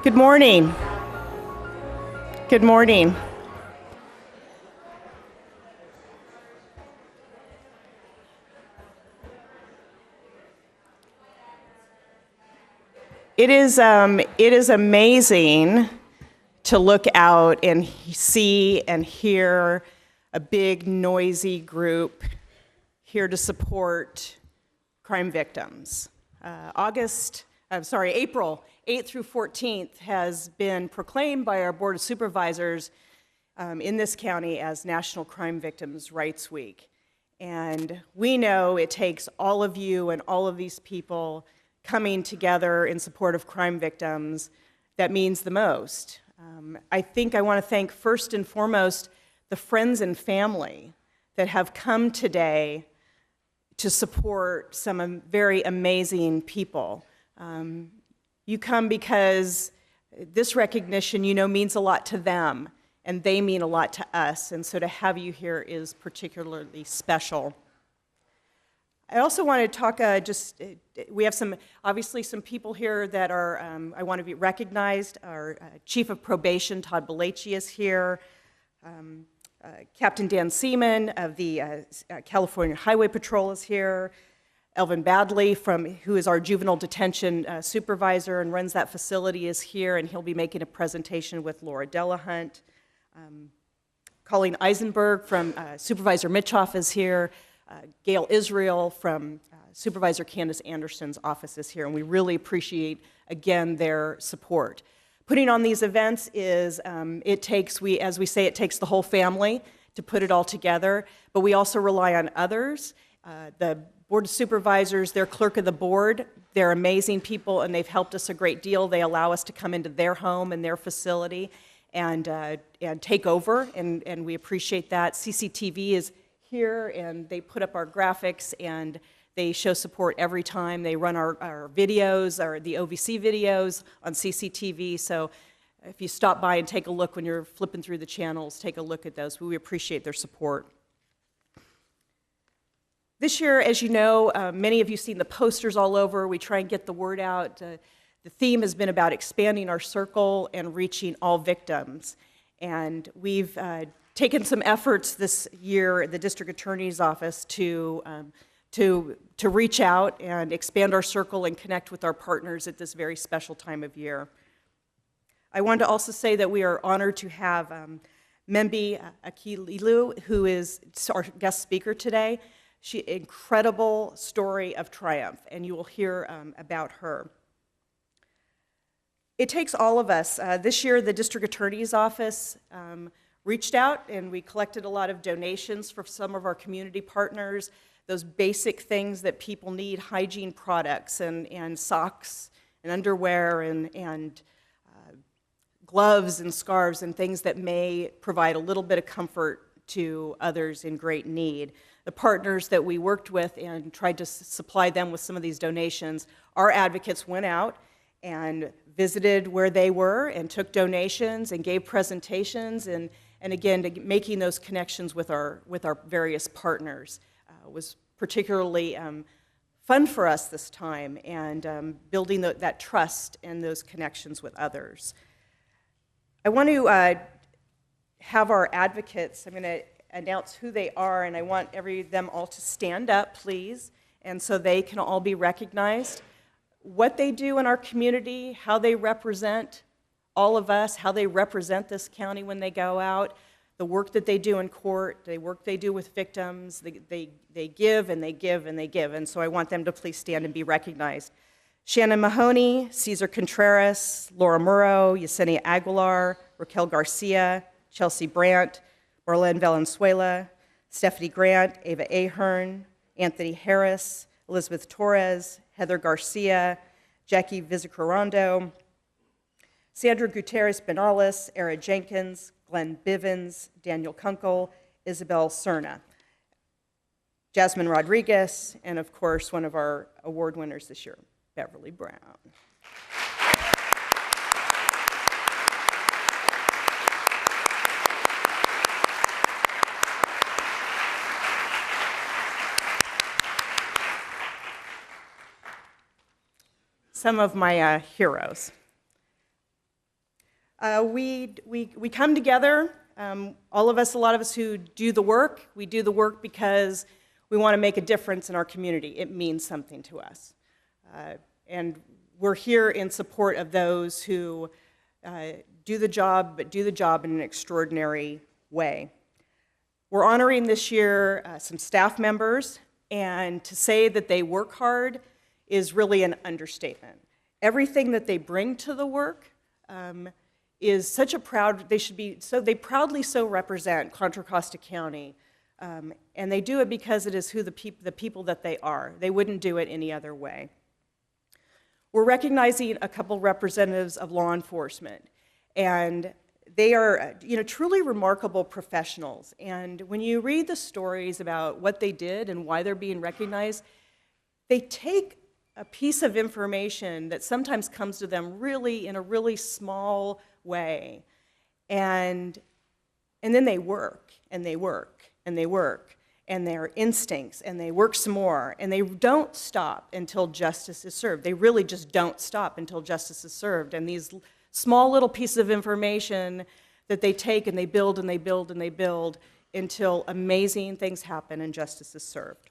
Good morning. Good morning. It is amazing to look out and see and hear a big, noisy group here to support crime victims. April 8th through 14th has been proclaimed by our Board of Supervisors in this county as National Crime Victims' Rights Week. And we know it takes all of you and all of these people coming together in support of crime victims that means the most. I think I want to thank first and foremost the friends and family that have come today to support some very amazing people. You come because this recognition, means a lot to them, and they mean a lot to us, and so to have you here is particularly special. I also want to talk, we have obviously some people here that are, I want to be recognized. Our Chief of Probation, Todd Bellacci, is here. Captain Dan Seaman of the California Highway Patrol is here. Elvin Badley, who is our juvenile detention supervisor and runs that facility, is here, and he'll be making a presentation with Laura Delahunt. Colleen Eisenberg from Supervisor Mitchoff is here. Gail Israel from Supervisor Candace Anderson's office is here, and we really appreciate, again, their support. Putting on these events is, as we say, it takes the whole family to put it all together, but we also rely on others. The Board of Supervisors, their clerk of the board, they're amazing people, and they've helped us a great deal. They allow us to come into their home and their facility and take over, and we appreciate that. CCTV is here, and they put up our graphics, and they show support every time. They run our videos, the OVC videos on CCTV, so if you stop by and take a look when you're flipping through the channels, take a look at those. We appreciate their support. This year, as you know, many of you have seen the posters all over. We try and get the word out. The theme has been about expanding our circle and reaching all victims. And we've taken some efforts this year at the District Attorney's Office to reach out and expand our circle and connect with our partners at this very special time of year. I wanted to also say that we are honored to have Membi Akililu, who is our guest speaker today. Incredible story of triumph, and you will hear about her. It takes all of us. This year, the District Attorney's Office reached out, and we collected a lot of donations for some of our community partners, those basic things that people need, hygiene products and socks and underwear and gloves and scarves and things that may provide a little bit of comfort to others in great need. The partners that we worked with and tried to supply them with some of these donations, our advocates went out and visited where they were and took donations and gave presentations and again, making those connections with our various partners was particularly fun for us this time, and building that trust and those connections with others. I want to have our advocates, I'm going to announce who they are, and I want them all to stand up, please, and so they can all be recognized. What they do in our community, how they represent all of us, how they represent this county when they go out, the work that they do in court, the work they do with victims, they give and they give and they give, and so I want them to please stand and be recognized. Shannon Mahoney, Cesar Contreras, Laura Murrow, Yesenia Aguilar, Raquel Garcia, Chelsea Brandt, Marlene Valenzuela, Stephanie Grant, Ava Ahern, Anthony Harris, Elizabeth Torres, Heather Garcia, Jackie Vizcarrondo, Sandra Gutierrez Benales, Era Jenkins, Glenn Bivens, Daniel Kunkel, Isabel Cerna, Jasmine Rodriguez, and of course, one of our award winners this year, Beverly Brown. Some of my heroes. We come together, all of us, a lot of us who do the work, we do the work because we want to make a difference in our community. It means something to us. And we're here in support of those who do the job, but do the job in an extraordinary way. We're honoring this year some staff members, and to say that they work hard is really an understatement. Everything that they bring to the work is such a proud, they proudly so represent Contra Costa County, and they do it because it is who the people that they are. They wouldn't do it any other way. We're recognizing a couple representatives of law enforcement, and they are, truly remarkable professionals. And when you read the stories about what they did and why they're being recognized, they take a piece of information that sometimes comes to them really in a really small way, and then they work, and they work, and they work, and their instincts, and they work some more, and they don't stop until justice is served. They really just don't stop until justice is served. And these small little pieces of information that they take and they build and they build and they build until amazing things happen and justice is served.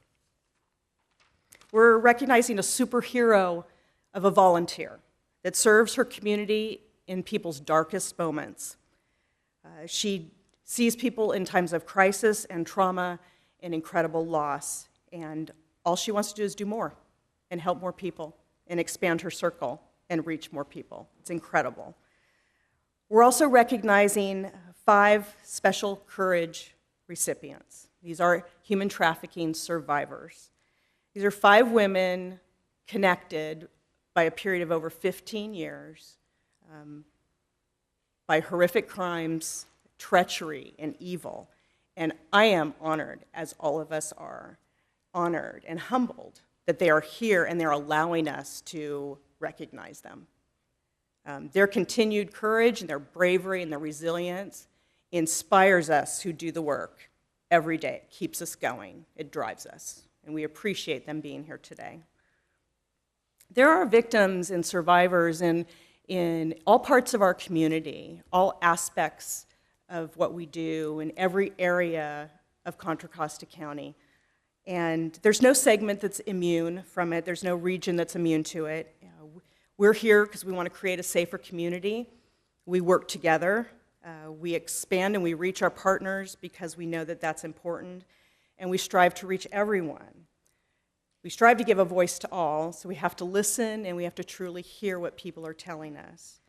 We're recognizing a superhero of a volunteer that serves her community in people's darkest moments. She sees people in times of crisis and trauma and incredible loss, and all she wants to do is do more and help more people and expand her circle and reach more people. It's incredible. We're also recognizing 5 special courage recipients. These are human trafficking survivors. These are 5 women connected by a period of over 15 years by horrific crimes, treachery, and evil. And I am honored, as all of us are, honored and humbled that they are here and they're allowing us to recognize them. Their continued courage and their bravery and their resilience inspires us who do the work every day. It keeps us going. It drives us. And we appreciate them being here today. There are victims and survivors in all parts of our community, all aspects of what we do in every area of Contra Costa County. And there's no segment that's immune from it. There's no region that's immune to it. We're here because we want to create a safer community. We work together. We expand and we reach our partners because we know that that's important. And we strive to reach everyone. We strive to give a voice to all, so we have to listen and we have to truly hear what people are telling us.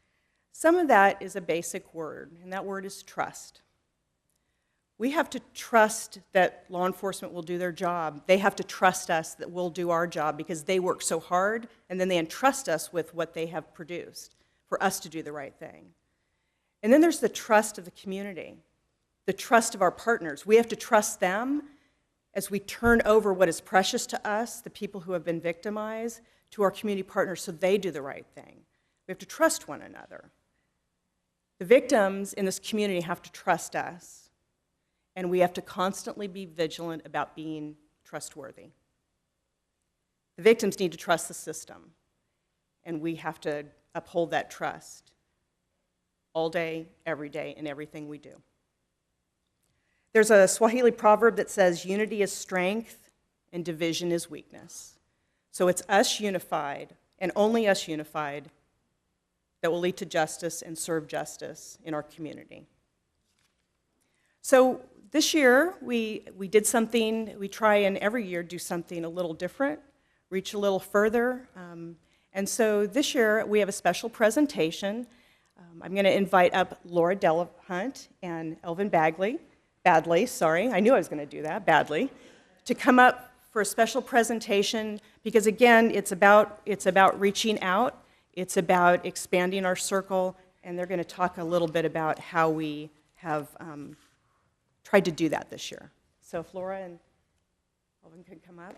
Some of that is a basic word, and that word is trust. We have to trust that law enforcement will do their job. They have to trust us that we'll do our job because they work so hard, and then they entrust us with what they have produced for us to do the right thing. And then there's the trust of the community, the trust of our partners. We have to trust them as we turn over what is precious to us, the people who have been victimized, to our community partners so they do the right thing. We have to trust one another. The victims in this community have to trust us, and we have to constantly be vigilant about being trustworthy. The victims need to trust the system, and we have to uphold that trust all day, every day, in everything we do. There's a Swahili proverb that says, unity is strength and division is weakness. So it's us unified, and only us unified, that will lead to justice and serve justice in our community. So this year, we did something, we try and every year do something a little different, reach a little further. And so this year, we have a special presentation. I'm going to invite up Laura Delahunt and Elvin Badley, I knew I was going to do that, Badley, to come up for a special presentation because, again, it's about reaching out. It's about expanding our circle, and they're going to talk a little bit about how we have tried to do that this year. So if Laura and Elvin could come up.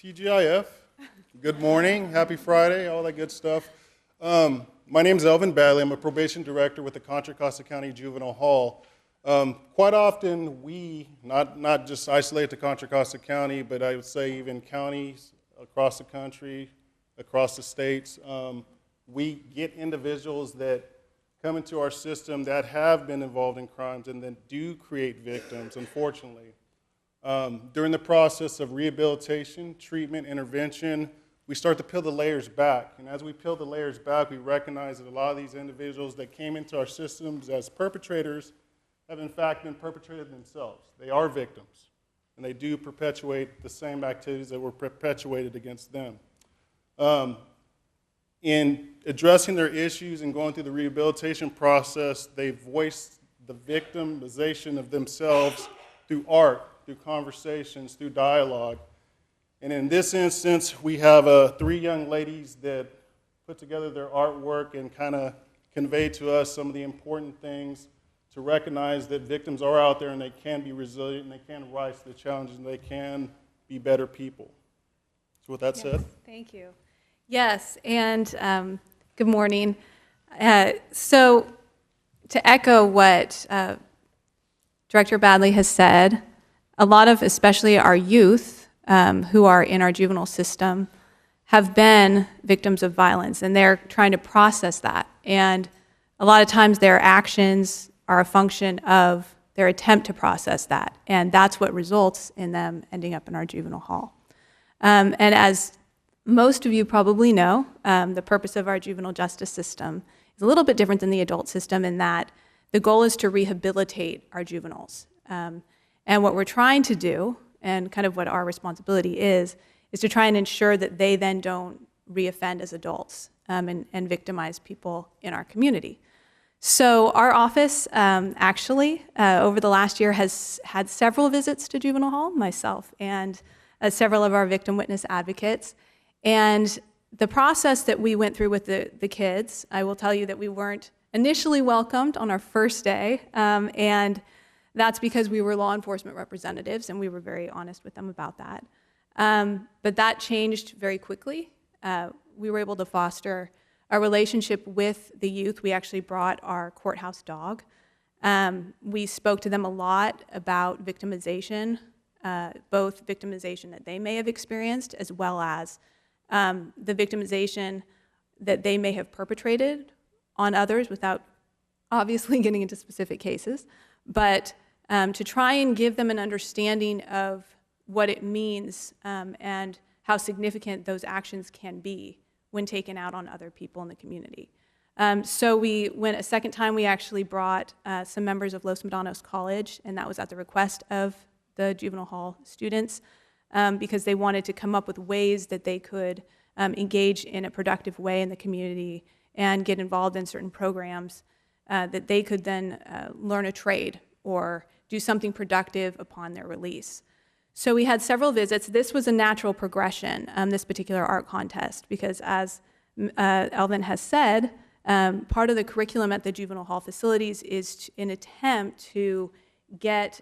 TGIF, good morning, happy Friday, all that good stuff. My name is Elvin Badley. I'm a probation director with the Contra Costa County Juvenile Hall. Quite often, we, not just isolated to Contra Costa County, but I would say even counties across the country, across the states, we get individuals that come into our system that have been involved in crimes and then do create victims, unfortunately. During the process of rehabilitation, treatment, intervention, we start to peel the layers back. And as we peel the layers back, we recognize that a lot of these individuals that came into our systems as perpetrators have in fact been perpetrated themselves. They are victims, and they do perpetuate the same activities that were perpetuated against them. In addressing their issues and going through the rehabilitation process, they voice the victimization of themselves through art, through conversations, through dialogue. And in this instance, we have 3 young ladies that put together their artwork and kind of convey to us some of the important things to recognize that victims are out there and they can be resilient and they can rise to the challenges and they can be better people. So with that said. Thank you. Yes, and good morning. So to echo what Director Badley has said, a lot of, especially our youth who are in our juvenile system, have been victims of violence, and they're trying to process that. And a lot of times their actions are a function of their attempt to process that, and that's what results in them ending up in our juvenile hall. And as most of you probably know, the purpose of our juvenile justice system is a little bit different than the adult system in that the goal is to rehabilitate our juveniles. And what we're trying to do, and kind of what our responsibility is to try and ensure that they then don't reoffend as adults and victimize people in our community. So our office actually, over the last year, has had several visits to juvenile hall, myself and several of our victim witness advocates. And the process that we went through with the kids, I will tell you that we weren't initially welcomed on our first day, and that's because we were law enforcement representatives, and we were very honest with them about that. But that changed very quickly. We were able to foster a relationship with the youth. We actually brought our courthouse dog. We spoke to them a lot about victimization, both victimization that they may have experienced as well as the victimization that they may have perpetrated on others without obviously getting into specific cases, but to try and give them an understanding of what it means and how significant those actions can be when taken out on other people in the community. So we went a second time. We actually brought some members of Los Medanos College, and that was at the request of the juvenile hall students, because they wanted to come up with ways that they could engage in a productive way in the community and get involved in certain programs that they could then learn a trade or do something productive upon their release. So we had several visits. This was a natural progression, this particular art contest, because as Elvin has said, part of the curriculum at the juvenile hall facilities is an attempt to get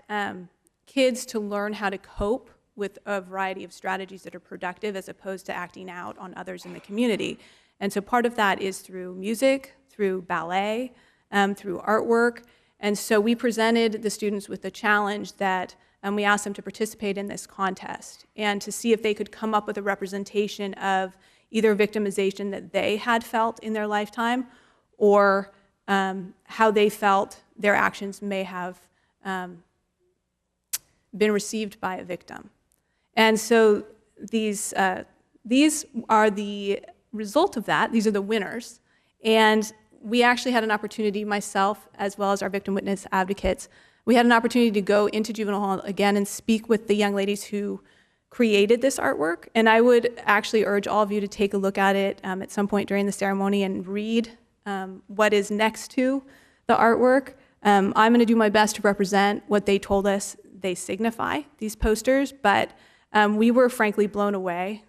kids to learn how to cope with a variety of strategies that are productive as opposed to acting out on others in the community. And so part of that is through music, through ballet, through artwork. And so we presented the students with a challenge that we asked them to participate in this contest and to see if they could come up with a representation of either victimization that they had felt in their lifetime or how they felt their actions may have been received by a victim. And so these are the result of that. These are the winners. And we actually had an opportunity, myself as well as our victim witness advocates, we had an opportunity to go into juvenile hall again and speak with the young ladies who created this artwork. And I would actually urge all of you to take a look at it at some point during the ceremony and read what is next to the artwork. I'm going to do my best to represent what they told us they signify, these posters, but we were frankly blown away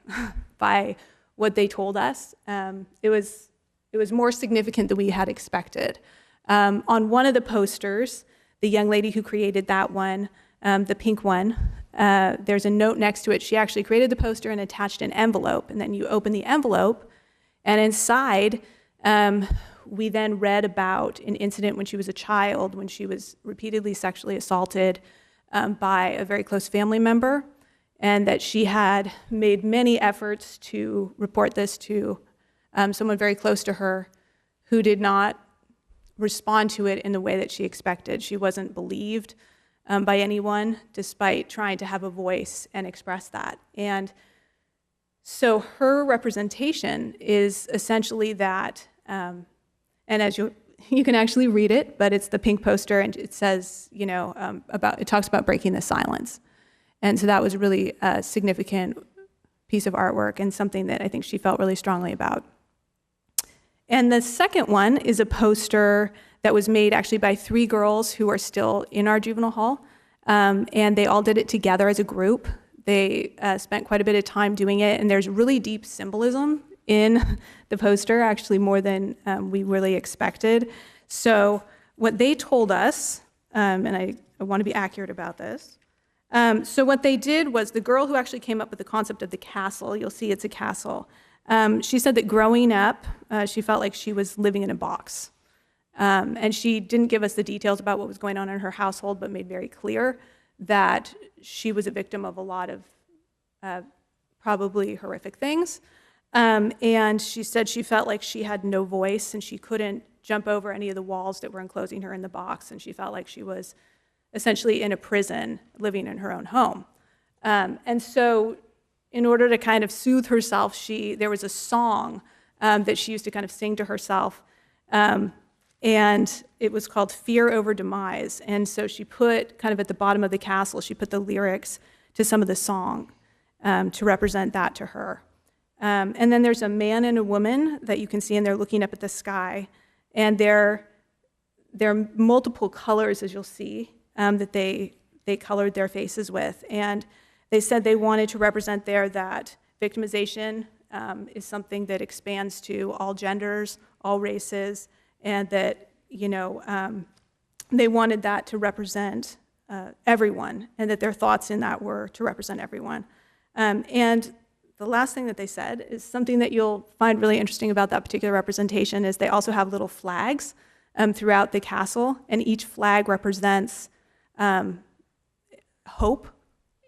by what they told us. It was more significant than we had expected. On one of the posters, the young lady who created that one, the pink one, there's a note next to it. She actually created the poster and attached an envelope, and then you open the envelope, and inside we then read about an incident when she was a child, when she was repeatedly sexually assaulted by a very close family member, and that she had made many efforts to report this to someone very close to her who did not respond to it in the way that she expected. She wasn't believed by anyone, despite trying to have a voice and express that. And so her representation is essentially that, and as you can actually read it, but it's the pink poster, and it says, it talks about breaking the silence. And so that was really a significant piece of artwork and something that I think she felt really strongly about. And the second one is a poster that was made actually by 3 girls who are still in our juvenile hall, and they all did it together as a group. They spent quite a bit of time doing it, and there's really deep symbolism in the poster, actually more than we really expected. So what they told us, and I want to be accurate about this, so what they did was the girl who actually came up with the concept of the castle, you'll see it's a castle, she said that growing up, she felt like she was living in a box. And she didn't give us the details about what was going on in her household, but made very clear that she was a victim of a lot of probably horrific things. And she said she felt like she had no voice and she couldn't jump over any of the walls that were enclosing her in the box. And she felt like she was essentially in a prison living in her own home. And so in order to kind of soothe herself, there was a song that she used to kind of sing to herself. And it was called Fear Over Demise. And so she put, kind of at the bottom of the castle, she put the lyrics to some of the song to represent that to her. And then there's a man and a woman that you can see, and they're looking up at the sky. And there are multiple colors, as you'll see, that they colored their faces with. And they said they wanted to represent there that victimization is something that expands to all genders, all races, and that, they wanted that to represent everyone, and that their thoughts in that were to represent everyone. And the last thing that they said is something that you'll find really interesting about that particular representation is they also have little flags throughout the castle, and each flag represents hope.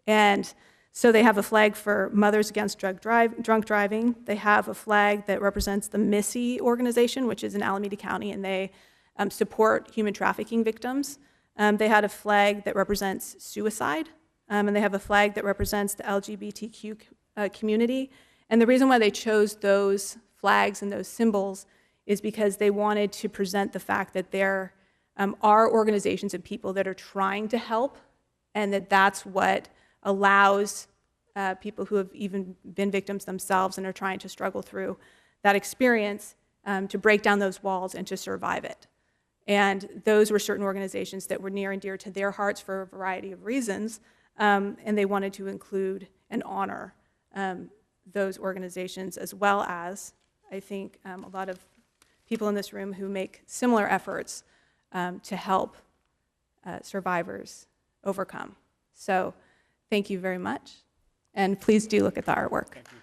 And so they have a flag for Mothers Against Drunk Driving. They have a flag that represents the MISSY organization, which is in Alameda County, and they support human trafficking victims. They had a flag that represents suicide, and they have a flag that represents the LGBTQ community. And the reason why they chose those flags and those symbols is because they wanted to present the fact that there are organizations and people that are trying to help, and that's what allows people who have even been victims themselves and are trying to struggle through that experience to break down those walls and to survive it. And those were certain organizations that were near and dear to their hearts for a variety of reasons, and they wanted to include and honor those organizations, as well as, I think, a lot of people in this room who make similar efforts to help survivors overcome. So thank you very much, and please do look at the artwork. Thank you.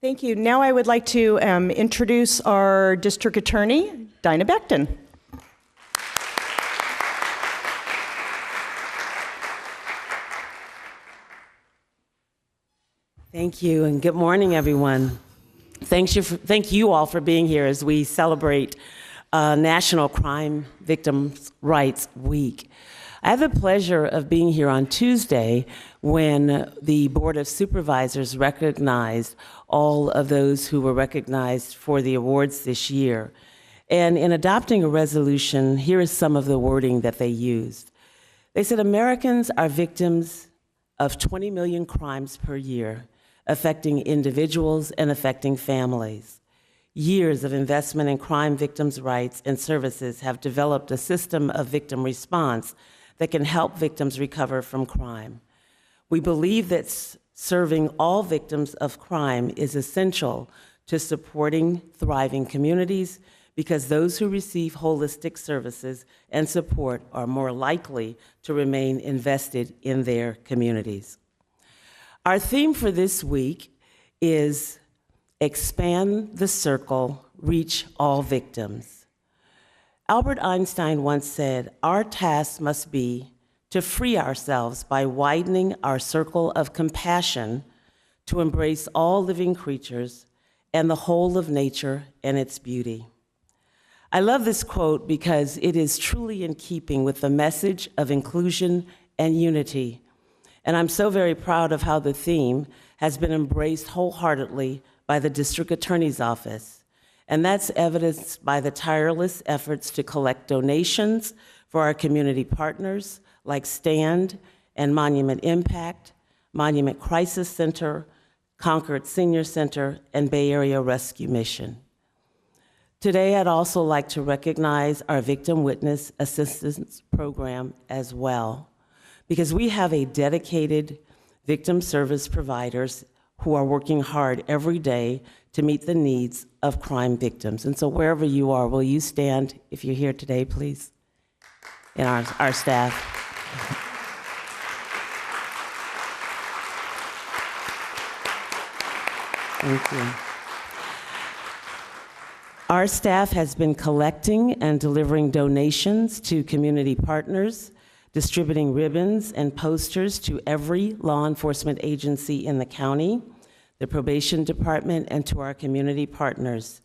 Thank you. Now I would like to introduce our district attorney, Dinah Becton. Thank you, and good morning, everyone. Thank you all for being here as we celebrate National Crime Victims' Rights Week. I have the pleasure of being here on Tuesday when the Board of Supervisors recognized all of those who were recognized for the awards this year. And in adopting a resolution, here is some of the wording that they used. They said Americans are victims of 20 million crimes per year, affecting individuals and affecting families. Years of investment in crime victims' rights and services have developed a system of victim response that can help victims recover from crime. We believe that serving all victims of crime is essential to supporting thriving communities, because those who receive holistic services and support are more likely to remain invested in their communities. Our theme for this week is Expand the Circle, Reach All Victims. Albert Einstein once said, "Our task must be to free ourselves by widening our circle of compassion to embrace all living creatures and the whole of nature and its beauty." I love this quote because it is truly in keeping with the message of inclusion and unity. And I'm so very proud of how the theme has been embraced wholeheartedly by the District Attorney's Office. And that's evidenced by the tireless efforts to collect donations for our community partners like STAND and Monument Impact, Monument Crisis Center, Concord Senior Center, and Bay Area Rescue Mission. Today, I'd also like to recognize our Victim Witness Assistance Program as well, because we have a dedicated victim service providers who are working hard every day to meet the needs of crime victims. And so wherever you are, will you stand if you're here today, please? And our staff. Thank you. Our staff has been collecting and delivering donations to community partners, distributing ribbons and posters to every law enforcement agency in the county, the probation department, and to our community partners.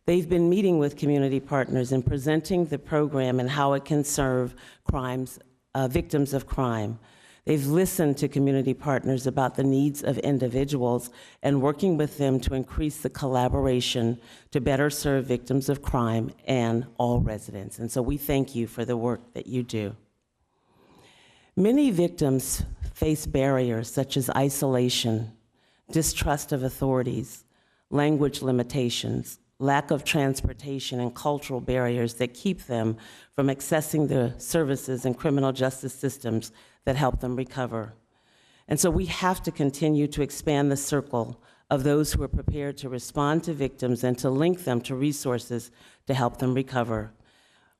They've been meeting with community partners and presenting the program and how it can serve victims of crime. They've listened to community partners about the needs of individuals and working with them to increase the collaboration to better serve victims of crime and all residents. And so we thank you for the work that you do. Many victims face barriers such as isolation, distrust of authorities, language limitations, lack of transportation, and cultural barriers that keep them from accessing the services and criminal justice systems that help them recover. And so we have to continue to expand the circle of those who are prepared to respond to victims and to link them to resources to help them recover.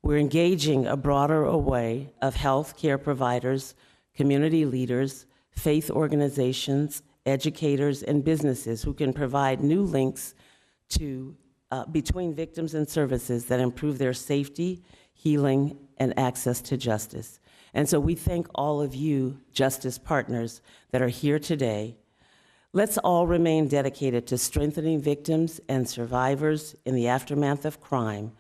We're engaging a broader array of health care providers, community leaders, faith organizations, educators, and businesses who can provide new links between victims and services that improve their safety, healing, and access to justice. And so we thank all of you, justice partners, that are here today. Let's all remain dedicated to strengthening victims and survivors in the aftermath of crime,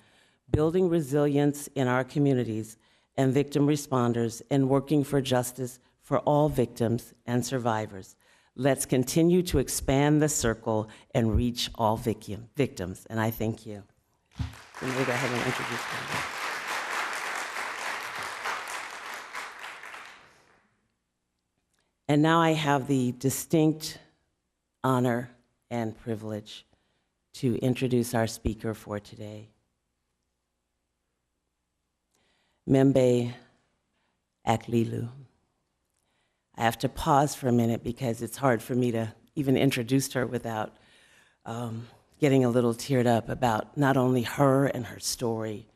building resilience in our communities and victim responders, and working for justice for all victims and survivors. Let's continue to expand the circle and reach all victims. And I thank you. And we'll go ahead and introduce them. And now I have the distinct honor and privilege to introduce our speaker for today. Membe Aklilu. I have to pause for a minute because it's hard for me to even introduce her without getting a little teared up about not only her and her story,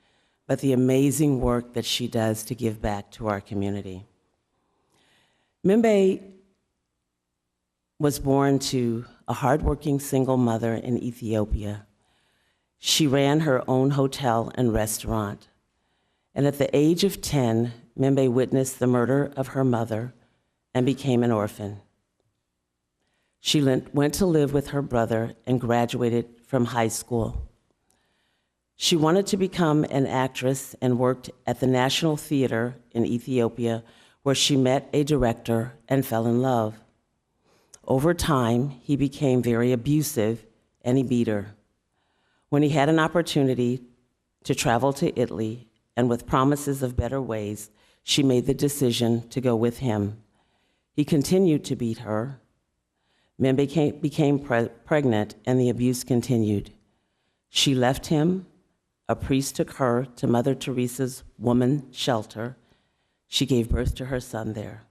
but the amazing work that she does to give back to our community. Membe was born to a hardworking single mother in Ethiopia. She ran her own hotel and restaurant. And at the age of 10, Membe witnessed the murder of her mother and became an orphan. She went to live with her brother and graduated from high school. She wanted to become an actress and worked at the National Theater in Ethiopia, where she met a director and fell in love. Over time, he became very abusive and he beat her. When he had an opportunity to travel to Italy, and with promises of better ways, she made the decision to go with him. He continued to beat her. Membe became pregnant, and the abuse continued. She left him. A priest took her to Mother Teresa's woman shelter. She gave birth to her son there.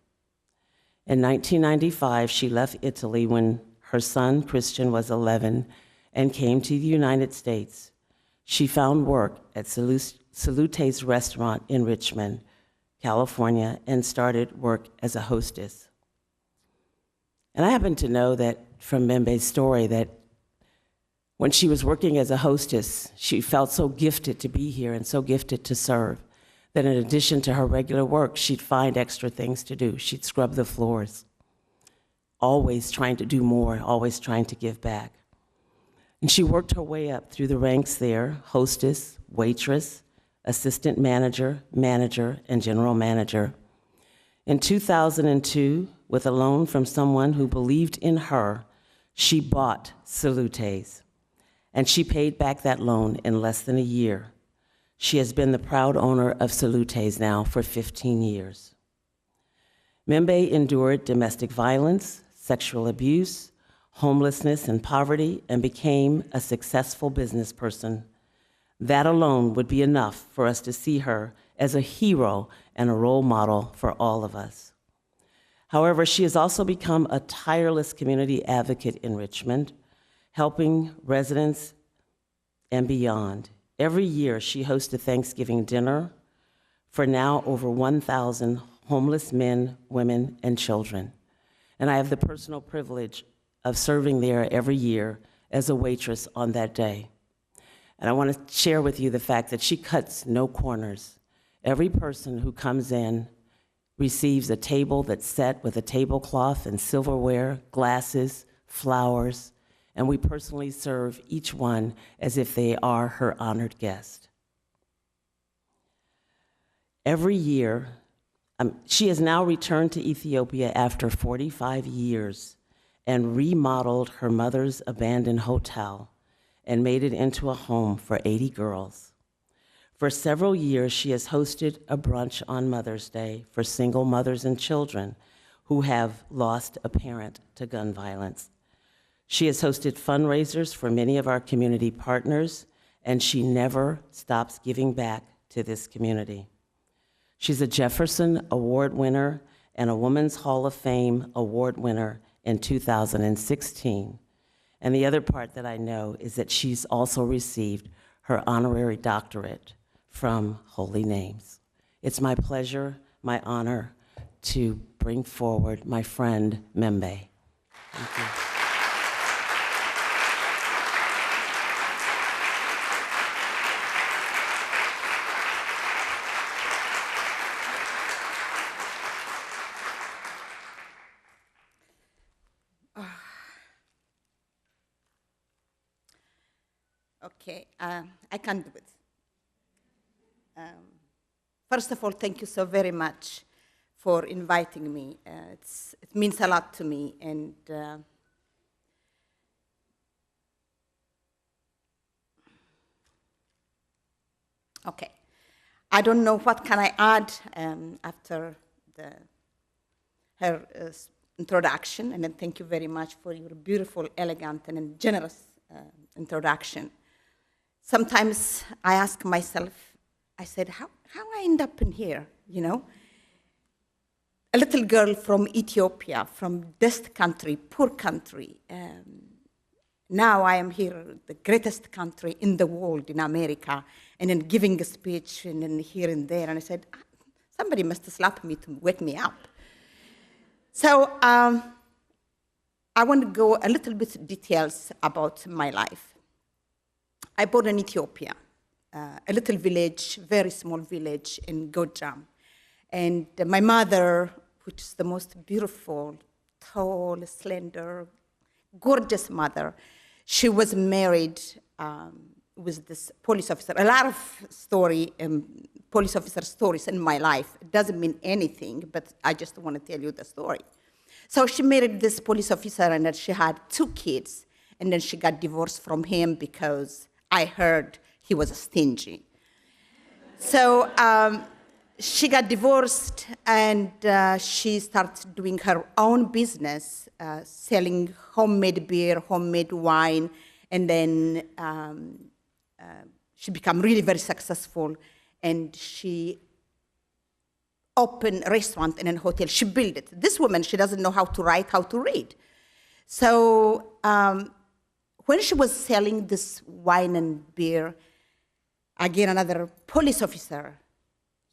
In 1995, she left Italy when her son, Christian, was 11, and came to the United States. she found work at Salute's restaurant in Richmond, California, and started work as a hostess. And I happen to know that from Membe's story that when she was working as a hostess, she felt so gifted to be here and so gifted to serve that in addition to her regular work, she'd find extra things to do. She'd scrub the floors, always trying to do more, always trying to give back. And she worked her way up through the ranks there, hostess, waitress, assistant manager, manager, and general manager. In 2002, with a loan from someone who believed in her, she bought Salute's, and she paid back that loan in less than a year. She has been the proud owner of Salute's now for 15 years. Membe endured domestic violence, sexual abuse, homelessness, and poverty, and became a successful business person. That alone would be enough for us to see her as a hero and a role model for all of us. However, she has also become a tireless community advocate in Richmond, helping residents and beyond. Every year, she hosts a Thanksgiving dinner for now over 1,000 homeless men, women, and children. And I have the personal privilege of serving there every year as a waitress on that day. And I want to share with you the fact that she cuts no corners. Every person who comes in receives a table that's set with a tablecloth and silverware, glasses, flowers, and we personally serve each one as if they are her honored guest. Every year, she has now returned to Ethiopia after 45 years and remodeled her mother's abandoned hotel and made it into a home for 80 girls. For several years, she has hosted a brunch on Mother's Day for single mothers and children who have lost a parent to gun violence. She has hosted fundraisers for many of our community partners, and she never stops giving back to this community. She's a Jefferson Award winner and a Women's Hall of Fame Award winner in 2016. And the other part that I know is that she's also received her honorary doctorate from Holy Names. It's my pleasure, my honor, to bring forward my friend, Membe. Thank you. Okay, I can do it. First of all, thank you so very much for inviting me. It means a lot to me, and okay. I don't know what can I add after her introduction, and then thank you very much for your beautiful, elegant, and generous introduction. Sometimes I ask myself, I said, how I end up in here, you know? A little girl from Ethiopia, from dust country, poor country. Now I am here, the greatest country in the world, in America, and then giving a speech and then here and there. And I said, somebody must slap me to wake me up. So I want to go a little bit details about my life. I born in Ethiopia, a little village, very small village in Gojam. And my mother, which is the most beautiful, tall, slender, gorgeous mother, she was married with this police officer. A lot of police officer stories in my life. It doesn't mean anything, but I just want to tell you the story. So she married this police officer, and then she had 2 kids, and then she got divorced from him because I heard he was stingy. So she got divorced, and she started doing her own business, selling homemade beer, homemade wine, and then she became really very successful, and she opened a restaurant and a hotel. She built it. This woman, she doesn't know how to write, how to read. So when she was selling this wine and beer, Again, another police officer,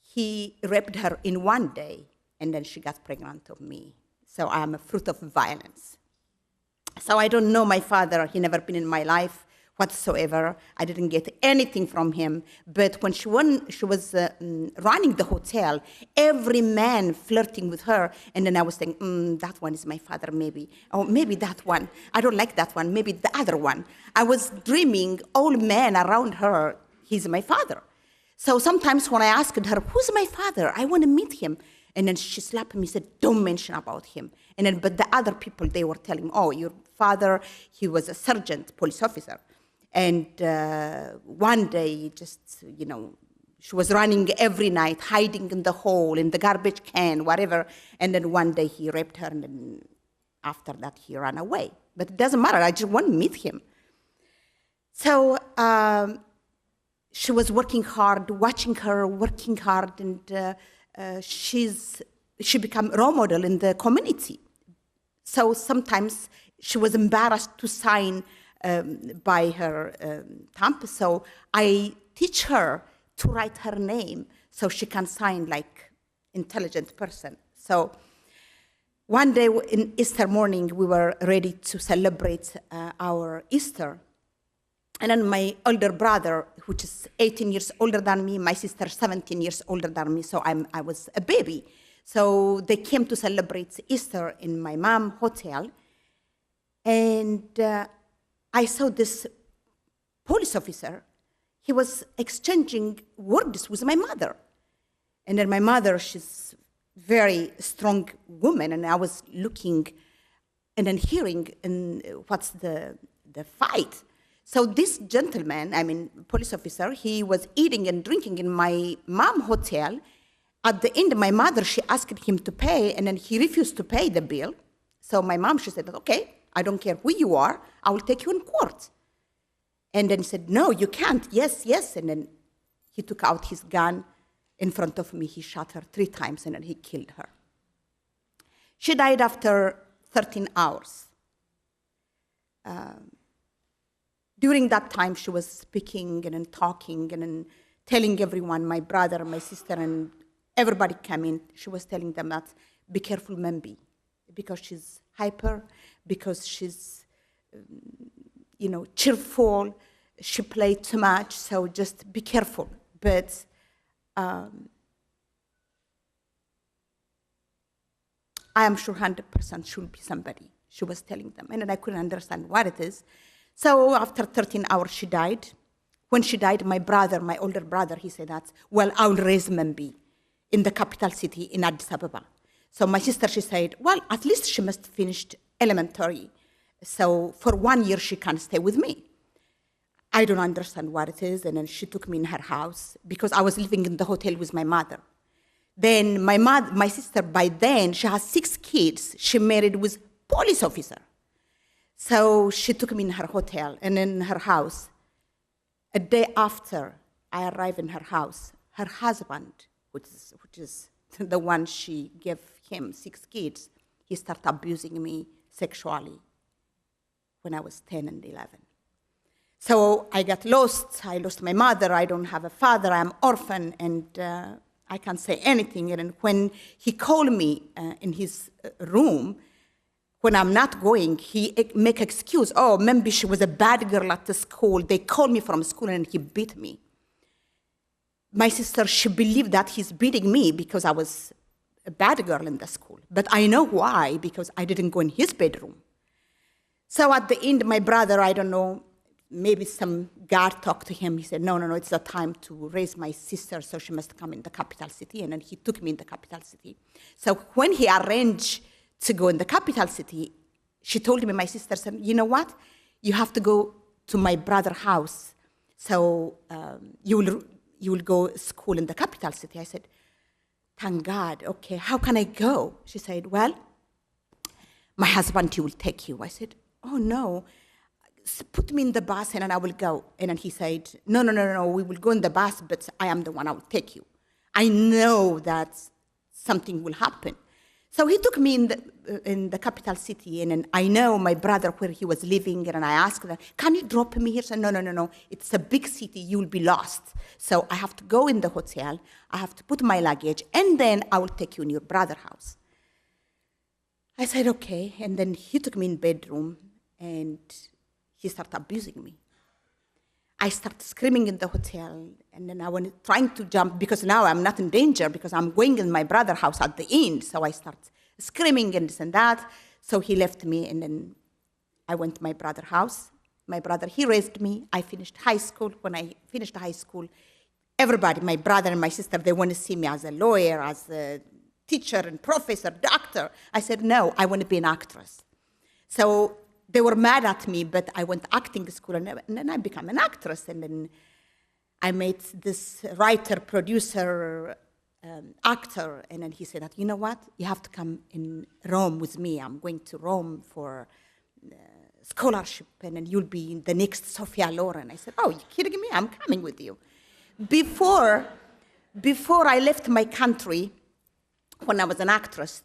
he raped her in one day, and then she got pregnant of me. So I am a fruit of violence. So I don't know my father. He never been in my life whatsoever. I didn't get anything from him. But when she was running the hotel, every man flirting with her, and then I was thinking, that one is my father, maybe. Or maybe that one. I don't like that one. Maybe the other one. I was dreaming, all men around her, he's my father. So sometimes when I asked her, who's my father? I want to meet him. And then she slapped me and said, don't mention about him. And then, but the other people, they were telling me, oh, your father, he was a sergeant, police officer. And one day, just, she was running every night, hiding in the hole, in the garbage can, whatever. And then one day he raped her, and then after that he ran away. But it doesn't matter, I just want to meet him. So she was working hard, watching her working hard, and she became a role model in the community. So sometimes she was embarrassed to sign by her thumb. So I teach her to write her name so she can sign like intelligent person. So one day in Easter morning, we were ready to celebrate our Easter. And then my older brother, which is 18 years older than me, my sister 17 years older than me, so I was a baby. So they came to celebrate Easter in my mom's hotel. And I saw this police officer. He was exchanging words with my mother. And then my mother, she's very strong woman, and I was looking and then hearing what's the fight. So this gentleman, police officer, he was eating and drinking in my mom's hotel. At the end, my mother, she asked him to pay, and then he refused to pay the bill. So my mom, she said, okay, I don't care who you are, I will take you in court. And then he said, no, you can't, yes, yes. And then he took out his gun in front of me, he shot her 3 times, and then he killed her. She died after 13 hours. During that time, she was speaking and then talking and then telling everyone, my brother, my sister, and everybody came in. She was telling them that, be careful, Membi, because she's hyper, because she's, cheerful, she played too much, so just be careful. But I am sure 100% she'll be somebody, she was telling them. And then I couldn't understand what it is. So after 13 hours, she died. When she died, my brother, my older brother, he said that, well, I'll raise Membi in the capital city in Addis Ababa. So my sister, she said, well, at least she must finish elementary. So for 1 year, she can stay with me. I don't understand what it is. And then she took me in her house because I was living in the hotel with my mother. Then my sister, by then, she has 6 kids. She married with police officer. So she took me in her hotel and in her house. A day after I arrived in her house, her husband, which is the one she gave him 6 kids, he started abusing me sexually when I was 10 and 11. So I got lost. I lost my mother. I don't have a father. I'm orphan, and I can't say anything. And when he called me in his room, when I'm not going, he make excuse. Oh, maybe she was a bad girl at the school. They called me from school and he beat me. My sister, she believed that he's beating me because I was a bad girl in the school. But I know why, because I didn't go in his bedroom. So at the end, my brother, I don't know, maybe some guard talked to him. He said, no, it's the time to raise my sister, so she must come in the capital city. And then he took me in the capital city. So when he arranged to go in the capital city, she told me, my sister said, you know what? You have to go to my brother's house. So you will go to school in the capital city. I said, thank God. Okay, how can I go? She said, well, my husband, he will take you. I said, oh, no. Put me in the bus and then I will go. And then he said, no, we will go in the bus, but I am the one, I will take you. I know that something will happen. So he took me in the capital city, and then I know my brother where he was living, and I asked him, can you drop me here? He said, no, it's a big city, you'll be lost. So I have to go in the hotel, I have to put my luggage, and then I will take you in your brother's house. I said, okay, and then he took me in bedroom, and he started abusing me. I started screaming in the hotel, and then I was trying to jump, because now I'm not in danger, because I'm going in my brother's house at the end. So I start screaming and this and that. So he left me, and then I went to my brother's house. My brother, he raised me. I finished high school. When I finished high school, everybody, my brother and my sister, they want to see me as a lawyer, as a teacher and professor, doctor. I said, no, I want to be an actress. So they were mad at me, but I went to acting school, and then I became an actress. And then I met this writer, producer, actor, and then he said that, you know what, you have to come in Rome with me. I'm going to Rome for scholarship, and then you'll be the next Sophia Loren. I said, oh, you're kidding me? I'm coming with you. Before I left my country, when I was an actress,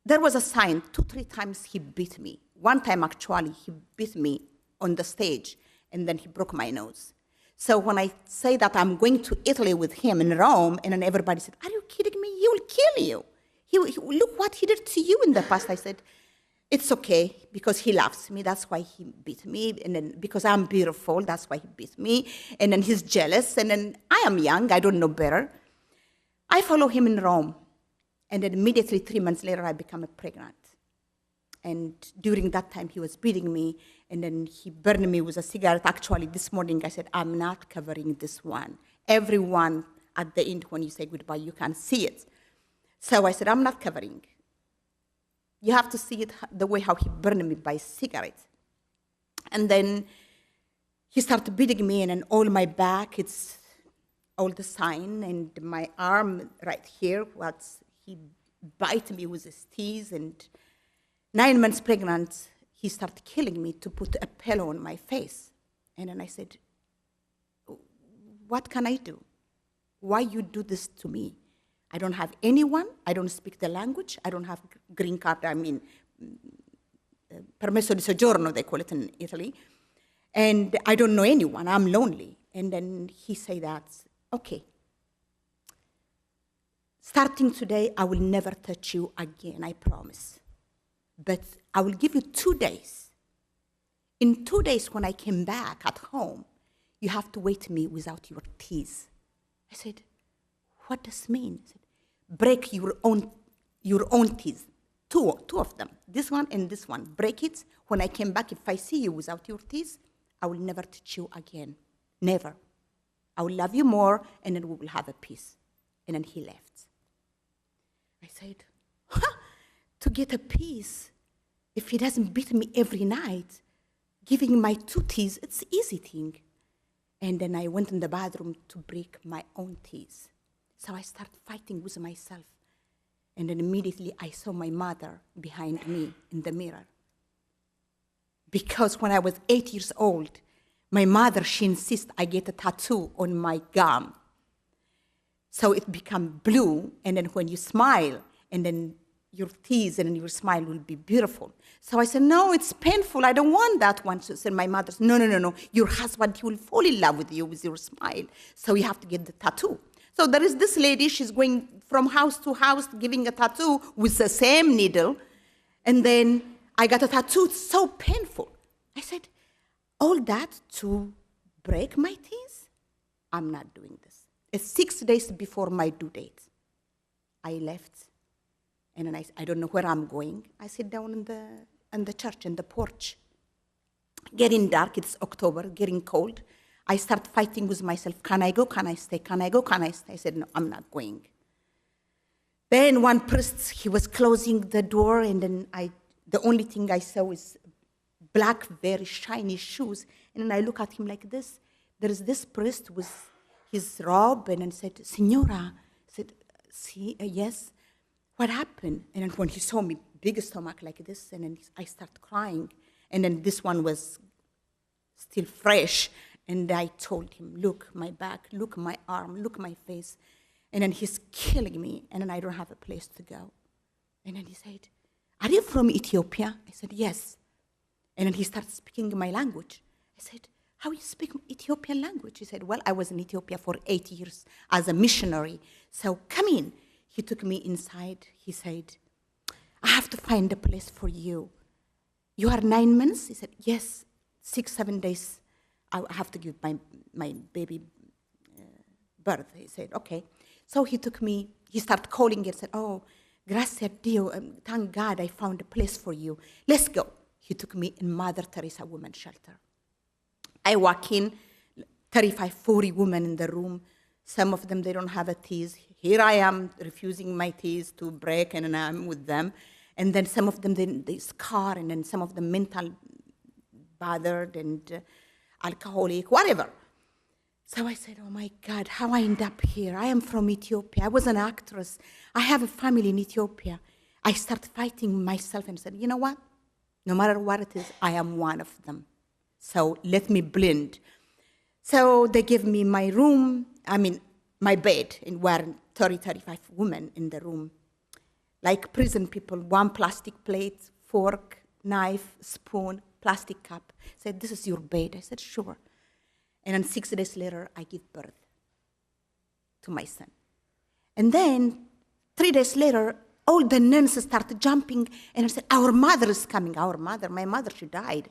there was a sign. 2-3 times he beat me. One time, actually, he beat me on the stage, and then he broke my nose. So when I say that I'm going to Italy with him in Rome, and then everybody said, are you kidding me? He will kill you. Look what he did to you in the past. I said, it's okay, because he loves me. That's why he beat me. And then because I'm beautiful, that's why he beat me. And then he's jealous. And then I am young. I don't know better. I follow him in Rome. And then immediately 3 months later, I become pregnant. And during that time, he was beating me, and then he burned me with a cigarette. Actually, this morning, I said, I'm not covering this one. Everyone, at the end, when you say goodbye, you can see it. So I said, I'm not covering. You have to see it the way how he burned me by cigarette. And then he started beating me, and then all my back, it's all the sign, and my arm right here, he bite me with his teeth, and 9 months pregnant, he started killing me to put a pillow on my face. And then I said, what can I do? Why you do this to me? I don't have anyone. I don't speak the language. I don't have green card. I mean, permesso di soggiorno, they call it in Italy. And I don't know anyone. I'm lonely. And then he said that, okay, starting today, I will never touch you again, I promise. But I will give you 2 days. In 2 days, when I came back at home, you have to wait me without your teeth. I said, what does this mean? He said, break your own teeth, two of them, this one and this one. Break it. When I came back, if I see you without your teeth, I will never touch you again. Never. I will love you more, and then we will have a peace. And then he left. I said, to get a peace, if he doesn't beat me every night, giving my 2 teeth, it's easy thing. And then I went in the bathroom to break my own teeth. So I started fighting with myself. And then immediately I saw my mother behind me in the mirror. Because when I was 8 years old, my mother, she insists I get a tattoo on my gum. So it become blue, and then when you smile, and then your teeth and your smile will be beautiful. So I said, no, it's painful. I don't want that one. So said my mother, no. Your husband, he will fall in love with you with your smile. So you have to get the tattoo. So there is this lady, she's going from house to house giving a tattoo with the same needle. And then I got a tattoo. It's so painful. I said, all that to break my teeth? I'm not doing this. It's 6 days before my due date. I left. And then I don't know where I'm going. I sit down in the church, in the porch. Getting dark, it's October, getting cold. I start fighting with myself. Can I go? Can I stay? Can I go? Can I stay? I said, no, I'm not going. Then one priest, he was closing the door, and then the only thing I saw is black, very shiny shoes. And then I look at him like this. There is this priest with his robe, and then said, Signora. I said, yes. What happened? And then when he saw me, big stomach like this, and then I start crying. And then this one was still fresh. And I told him, look my back, look my arm, look my face. And then he's killing me, and then I don't have a place to go. And then he said, are you from Ethiopia? I said, yes. And then he started speaking my language. I said, how you speak Ethiopian language? He said, well, I was in Ethiopia for 8 years as a missionary. So come in. He took me inside. He said, I have to find a place for you. You are 9 months? He said, yes, 6, 7 days. I have to give my baby birth. He said, okay. So he took me, he started calling and said, oh, gracias Dio, thank God I found a place for you. Let's go. He took me in Mother Teresa Women's Shelter. I walk in, 35, 40 women in the room. Some of them, they don't have a teeth. Here I am refusing my teeth to break, and I'm with them. And then some of them, they scar, and then some of them mental bothered and alcoholic, whatever. So I said, oh my God, how I end up here? I am from Ethiopia. I was an actress. I have a family in Ethiopia. I started fighting myself and said, you know what? No matter what it is, I am one of them. So let me blend. So they gave me my room, my bed, and were 30, 35 women in the room. Like prison people, one plastic plate, fork, knife, spoon, plastic cup. Said, this is your bed. I said, sure. And then 6 days later, I give birth to my son. And then 3 days later, all the nuns started jumping, and I said, our mother is coming. Our mother, my mother, she died.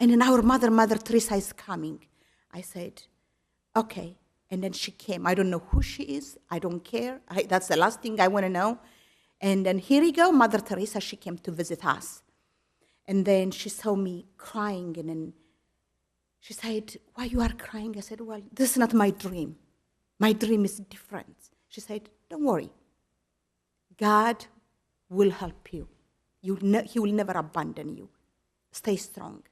And then our mother, Mother Teresa, is coming. I said, okay. And then she came. I don't know who she is. I don't care. That's the last thing I want to know. And then here you go, Mother Teresa, she came to visit us. And then she saw me crying, and then she said, why you are crying? I said, well, this is not my dream. My dream is different. She said, don't worry. God will help you. He will never abandon you. Stay strong.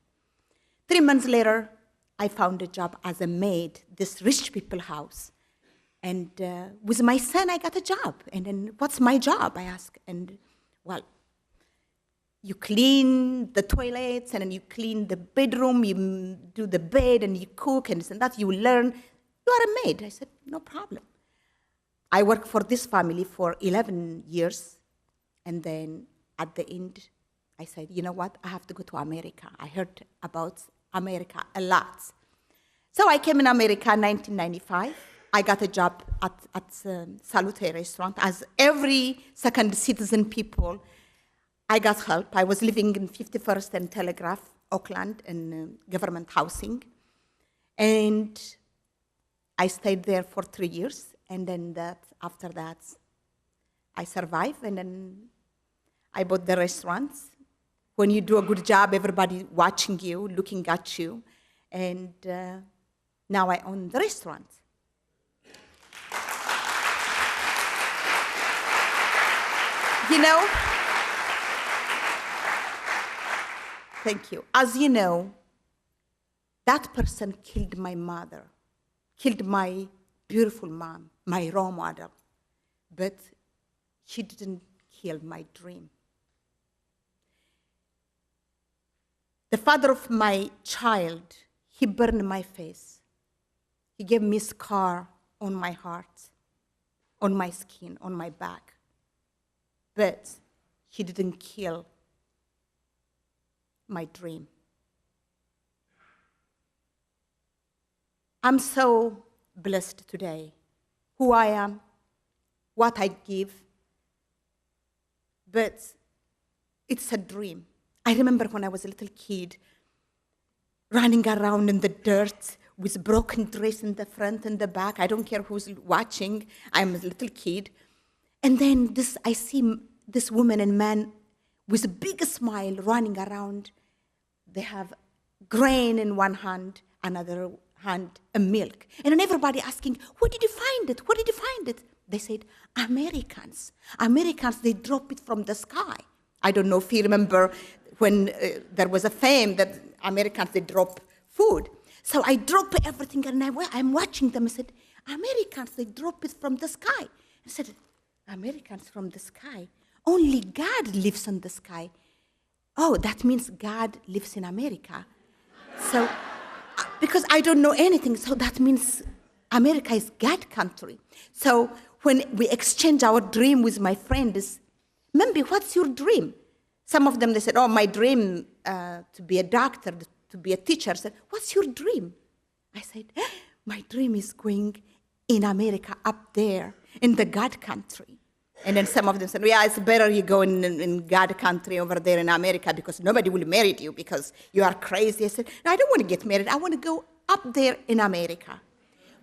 3 months later, I found a job as a maid, this rich people house. And with my son, I got a job. And then, what's my job? I asked. And, well, you clean the toilets, and then you clean the bedroom, you do the bed, and you cook, and that you learn. You are a maid. I said, no problem. I worked for this family for 11 years. And then, at the end, I said, you know what? I have to go to America. I heard about America a lot. So I came in America in 1995. I got a job at Salute restaurant. As every second citizen people, I got help. I was living in 51st and Telegraph, Oakland, in government housing. And I stayed there for 3 years. And then after that, I survived. And then I bought the restaurants. When you do a good job, everybody watching you, looking at you. And now I own the restaurant. You know, thank you. As you know, that person killed my mother, killed my beautiful mom, my role model. But she didn't kill my dream. The father of my child, he burned my face. He gave me a scar on my heart, on my skin, on my back. But he didn't kill my dream. I'm so blessed today, who I am, what I give, but it's a dream. I remember when I was a little kid, running around in the dirt with broken dress in the front and the back. I don't care who's watching. I'm a little kid. And then I see this woman and man with a big smile running around. They have grain in one hand, another hand, a milk. And then everybody asking, where did you find it? Where did you find it? They said, Americans. Americans, they drop it from the sky. I don't know if you remember when there was a fame that Americans, they drop food. So I drop everything, and I'm watching them. I said, Americans, they drop it from the sky. I said, Americans from the sky? Only God lives in the sky. Oh, that means God lives in America. So, because I don't know anything, so that means America is God's country. So when we exchange our dream with my friends, Mambi, what's your dream? Some of them, they said, oh, my dream to be a doctor, to be a teacher. I said, what's your dream? I said, my dream is going in America up there, in the God country. And then some of them said, yeah, it's better you go in God country over there in America because nobody will marry you because you are crazy. I said, no, I don't want to get married. I want to go up there in America.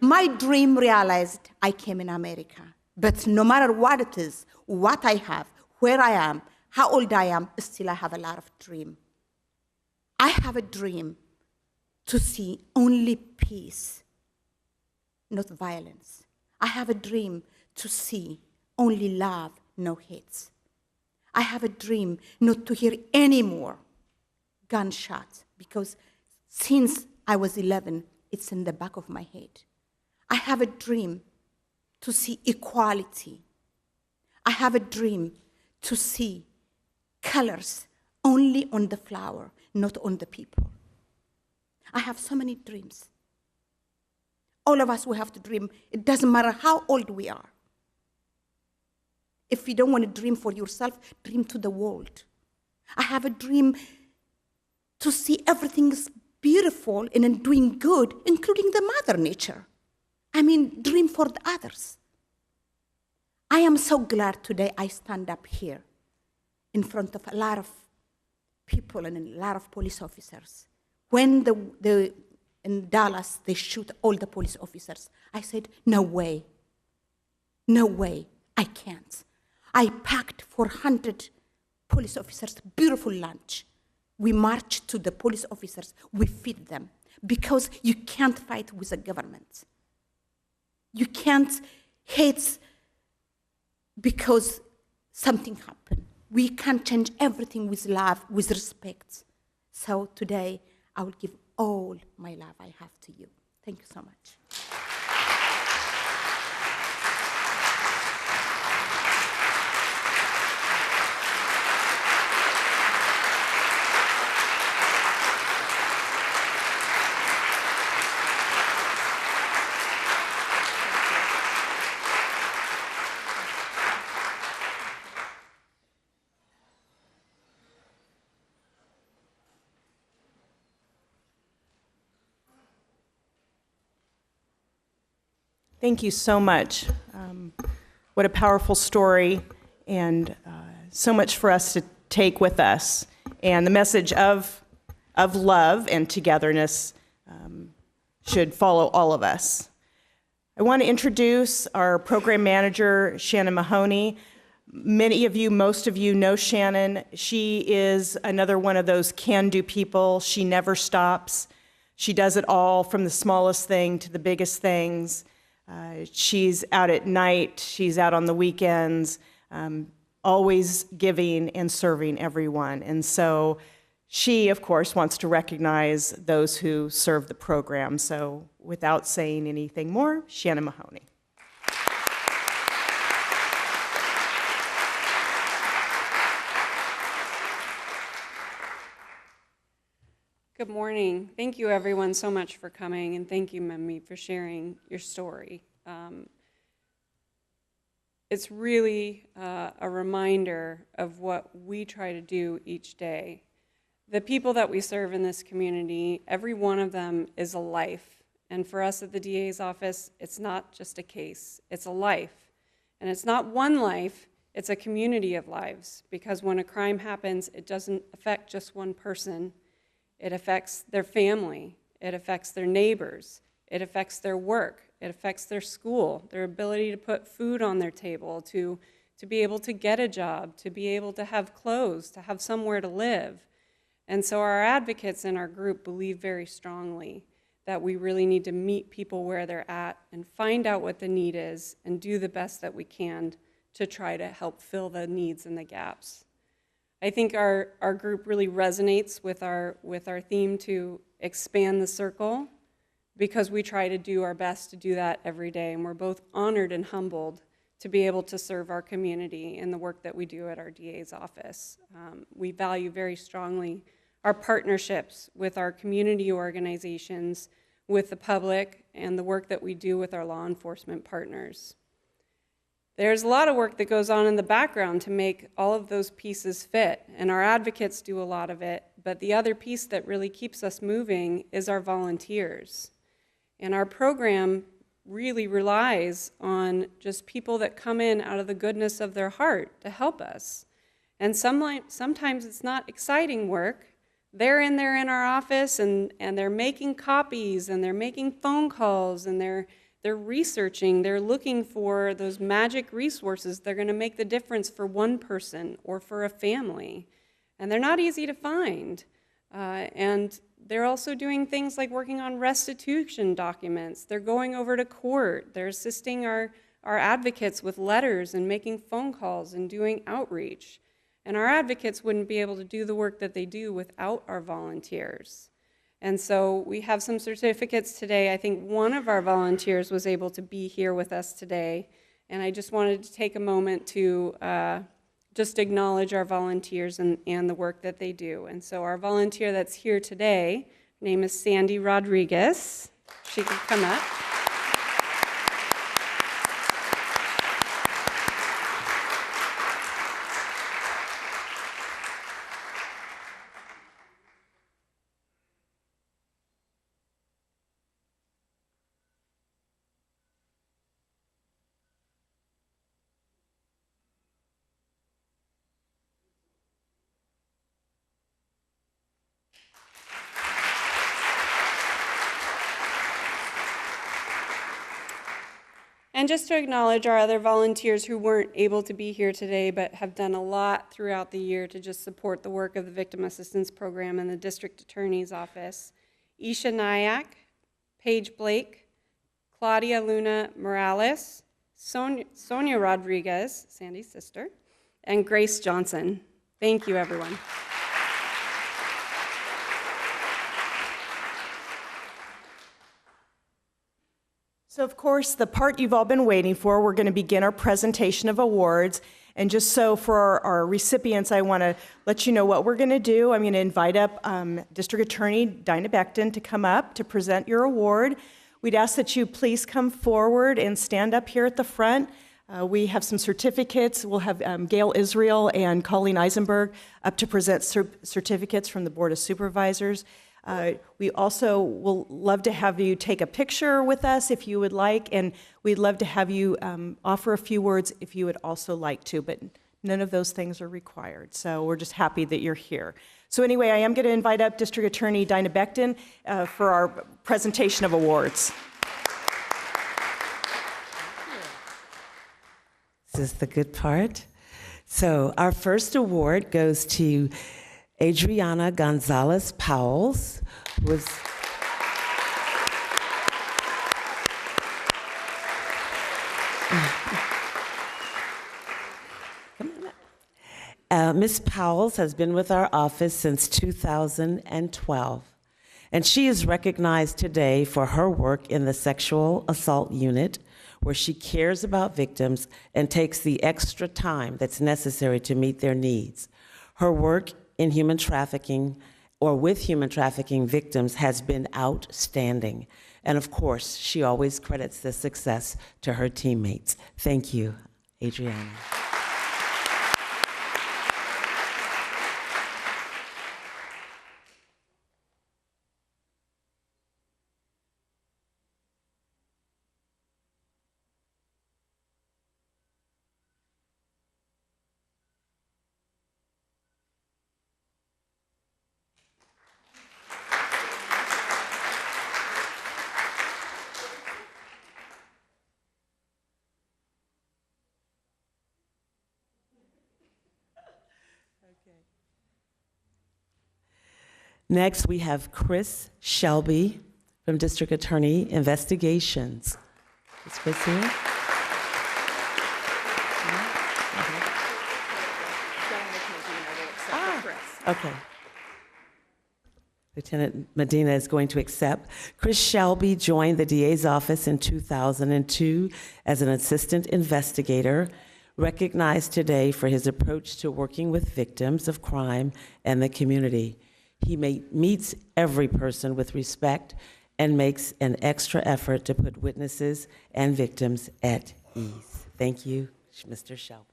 My dream realized I came in America. But no matter what it is, what I have, where I am, how old I am, still I have a lot of dream. I have a dream to see only peace, not violence. I have a dream to see only love, no hates. I have a dream not to hear any more gunshots because since I was 11, it's in the back of my head. I have a dream to see equality. I have a dream to see colors only on the flower, not on the people. I have so many dreams. All of us, we have to dream. It doesn't matter how old we are. If you don't want to dream for yourself, dream to the world. I have a dream to see everything is beautiful and doing good, including the Mother Nature. I mean, dream for the others. I am so glad today I stand up here in front of a lot of people and a lot of police officers. When in Dallas, they shoot all the police officers, I said, no way. No way, I can't. I packed 400 police officers beautiful lunch. We marched to the police officers, we feed them, because you can't fight with the government. You can't hate because something happened. We can change everything with love, with respect. So today, I will give all my love I have to you. Thank you so much. Thank you so much. What a powerful story, and so much for us to take with us. And the message of love and togetherness should follow all of us. I want to introduce our program manager, Shannon Mahoney. Many of you, most of you know Shannon. She is another one of those can-do people. She never stops. She does it all, from the smallest thing to the biggest things. She's out at night, she's out on the weekends, always giving and serving everyone. And so she, of course, wants to recognize those who serve the program. So without saying anything more, Shannon Mahoney. Good morning. Thank you, everyone, so much for coming, and thank you, Memi, for sharing your story. It's really a reminder of what we try to do each day. The people that we serve in this community, every one of them is a life. And for us at the DA's office, it's not just a case, it's a life. And it's not one life, it's a community of lives. Because when a crime happens, it doesn't affect just one person. It affects their family, it affects their neighbors, it affects their work, it affects their school, their ability to put food on their table, to be able to get a job, to be able to have clothes, to have somewhere to live. And so our advocates in our group believe very strongly that we really need to meet people where they're at and find out what the need is and do the best that we can to try to help fill the needs and the gaps. I think our group really resonates with our theme to expand the circle, because we try to do our best to do that every day, and we're both honored and humbled to be able to serve our community in the work that we do at our DA's office. We value very strongly our partnerships with our community organizations, with the public, and the work that we do with our law enforcement partners. There's a lot of work that goes on in the background to make all of those pieces fit, and our advocates do a lot of it, but the other piece that really keeps us moving is our volunteers. And our program really relies on just people that come in out of the goodness of their heart to help us. And sometimes it's not exciting work. They're in there in our office and they're making copies and they're making phone calls and they're researching, they're looking for those magic resources. They're going to make the difference for one person or for a family. And they're not easy to find. And they're also doing things like working on restitution documents. They're going over to court. They're assisting our advocates with letters and making phone calls and doing outreach. And our advocates wouldn't be able to do the work that they do without our volunteers. And so we have some certificates today. I think one of our volunteers was able to be here with us today. And I just wanted to take a moment to just acknowledge our volunteers and the work that they do. And so our volunteer that's here today, her name is Sandy Rodriguez. She can come up. And just to acknowledge our other volunteers who weren't able to be here today but have done a lot throughout the year to just support the work of the Victim Assistance Program and the District Attorney's Office. Isha Nyack, Paige Blake, Claudia Luna Morales, Sonia Rodriguez, Sandy's sister, and Grace Johnson. Thank you, everyone. So of course, the part you've all been waiting for, we're going to begin our presentation of awards. And just so for our recipients, I want to let you know what we're going to do. I'm going to invite up District Attorney Dinah Becton to come up to present your award. We'd ask that you please come forward and stand up here at the front. We have some certificates. We'll have Gail Israel and Colleen Eisenberg up to present certificates from the Board of Supervisors. We also will love to have you take a picture with us if you would like, and we'd love to have you offer a few words if you would also like to, but none of those things are required. So we're just happy that you're here. So anyway, I am going to invite up District Attorney Dinah Becton for our presentation of awards. This is the good part. So our first award goes to Adriana Gonzalez Powles, who was Ms. Powles has been with our office since 2012, and she is recognized today for her work in the Sexual Assault Unit, where she cares about victims and takes the extra time that's necessary to meet their needs. Her work in human trafficking or with human trafficking victims has been outstanding. And of course, she always credits the success to her teammates. Thank you, Adriana. Next, we have Chris Shelby from District Attorney Investigations. Is Chris here? Okay. Lieutenant Medina is going to accept. Chris Shelby joined the DA's office in 2002 as an assistant investigator, recognized today for his approach to working with victims of crime and the community. He meets every person with respect and makes an extra effort to put witnesses and victims at ease. Thank you, Mr. Shelby.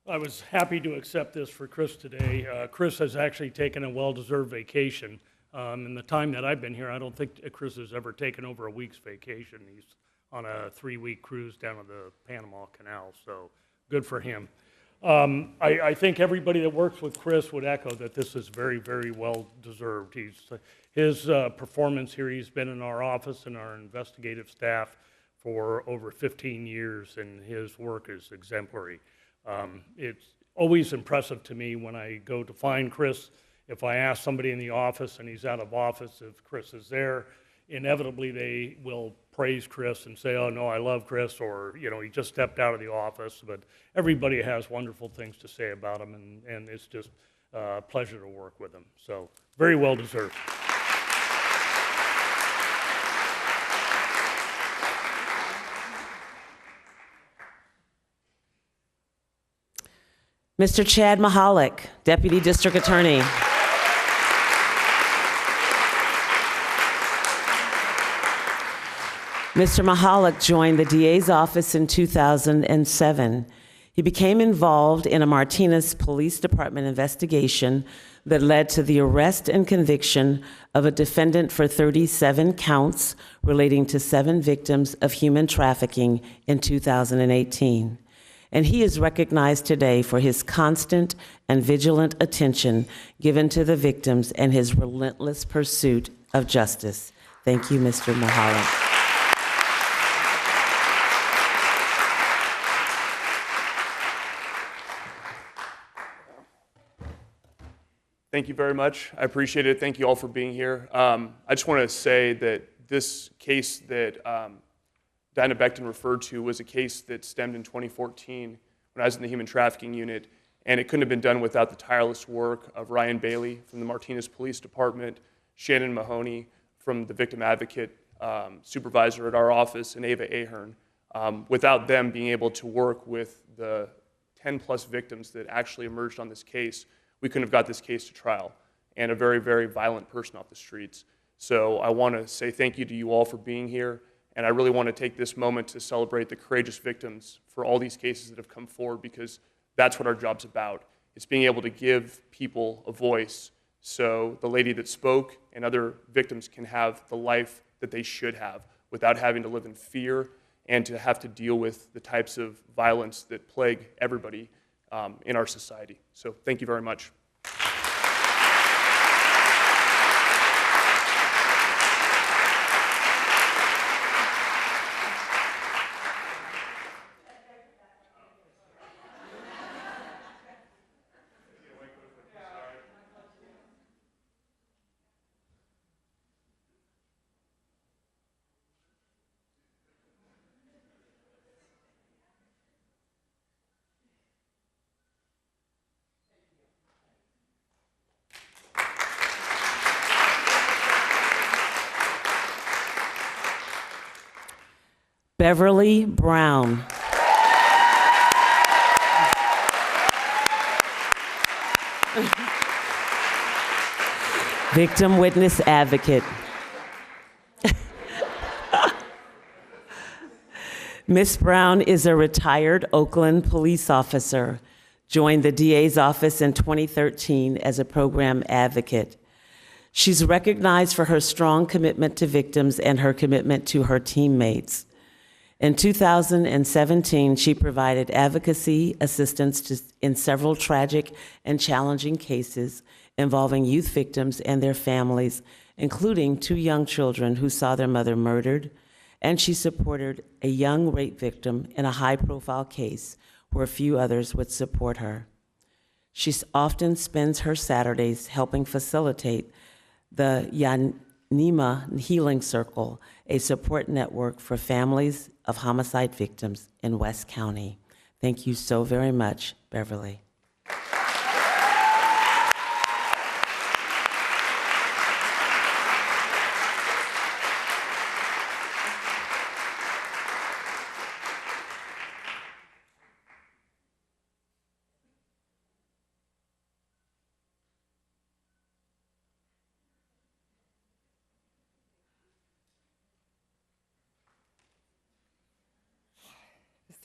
I was happy to accept this for Chris today. Chris has actually taken a well-deserved vacation. In the time that I've been here, I don't think Chris has ever taken over a week's vacation. He's on a 3-week cruise down to the Panama Canal, so good for him. I think everybody that works with Chris would echo that this is very, very well-deserved. His performance here, he's been in our office and our investigative staff for over 15 years, and his work is exemplary. It's always impressive to me when I go to find Chris. If I ask somebody in the office and he's out of office, if Chris is there, inevitably they will praise Chris and say, oh no, I love Chris, or he just stepped out of the office. But everybody has wonderful things to say about him, and it's just a pleasure to work with him. So very well deserved. Mr. Chad Mahalik, Deputy District Attorney. Mr. Mahalik joined the DA's office in 2007. He became involved in a Martinez Police Department investigation that led to the arrest and conviction of a defendant for 37 counts relating to 7 victims of human trafficking in 2018. And he is recognized today for his constant and vigilant attention given to the victims and his relentless pursuit of justice. Thank you, Mr. Mahalik. Thank you very much. I appreciate it. Thank you all for being here. I just want to say that this case that Dinah Becton referred to was a case that stemmed in 2014 when I was in the Human Trafficking Unit, and it couldn't have been done without the tireless work of Ryan Bailey from the Martinez Police Department, Shannon Mahoney from the Victim Advocate Supervisor at our office, and Ava Ahern. Without them being able to work with the 10-plus victims that actually emerged on this case, we couldn't have got this case to trial, and a very, very violent person off the streets. So I want to say thank you to you all for being here, and I really want to take this moment to celebrate the courageous victims for all these cases that have come forward, because that's what our job's about. It's being able to give people a voice so the lady that spoke and other victims can have the life that they should have without having to live in fear and to have to deal with the types of violence that plague everybody in our society. So thank you very much. Beverly Brown. Victim Witness Advocate. Ms. Brown is a retired Oakland police officer, joined the DA's office in 2013 as a program advocate. She's recognized for her strong commitment to victims and her commitment to her teammates. In 2017, she provided advocacy assistance in several tragic and challenging cases involving youth victims and their families, including 2 young children who saw their mother murdered, and she supported a young rape victim in a high-profile case where few others would support her. She often spends her Saturdays helping facilitate the Yanima Healing Circle, a support network for families of homicide victims in West County. Thank you so very much, Beverly.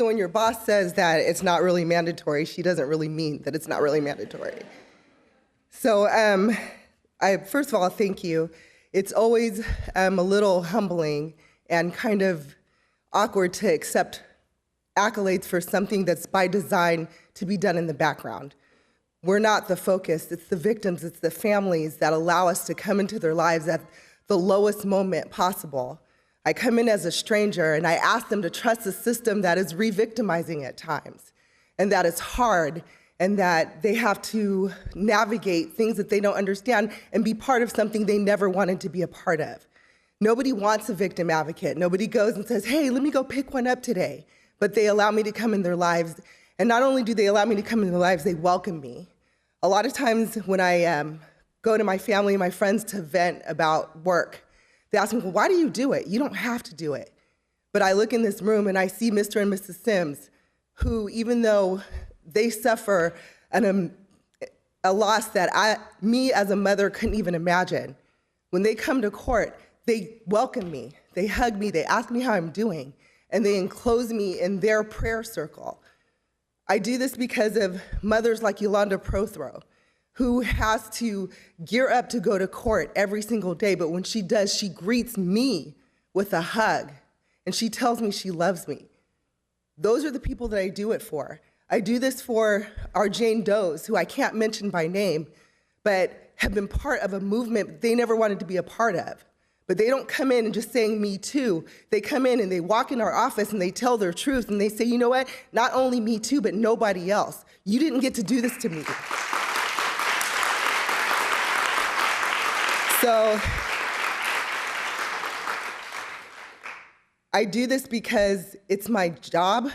So when your boss says that it's not really mandatory, she doesn't really mean that it's not really mandatory. So first of all, thank you. It's always a little humbling and kind of awkward to accept accolades for something that's by design to be done in the background. We're not the focus, it's the victims, it's the families that allow us to come into their lives at the lowest moment possible. I come in as a stranger and I ask them to trust a system that is re-victimizing at times, and that it's hard, and that they have to navigate things that they don't understand and be part of something they never wanted to be a part of. Nobody wants a victim advocate. Nobody goes and says, hey, let me go pick one up today. But they allow me to come in their lives. And not only do they allow me to come in their lives, they welcome me. A lot of times when I go to my family and my friends to vent about work, they ask me, well, why do you do it? You don't have to do it. But I look in this room and I see Mr. and Mrs. Sims, who, even though they suffer a loss that me as a mother couldn't even imagine, when they come to court, they welcome me, they hug me, they ask me how I'm doing, and they enclose me in their prayer circle. I do this because of mothers like Yolanda Prothro, who has to gear up to go to court every single day, but when she does, she greets me with a hug, and she tells me she loves me. Those are the people that I do it for. I do this for our Jane Does, who I can't mention by name, but have been part of a movement they never wanted to be a part of. But they don't come in and just saying me too. They come in and they walk in our office and they tell their truth and they say, you know what, not only me too, but nobody else. You didn't get to do this to me. So I do this because it's my job,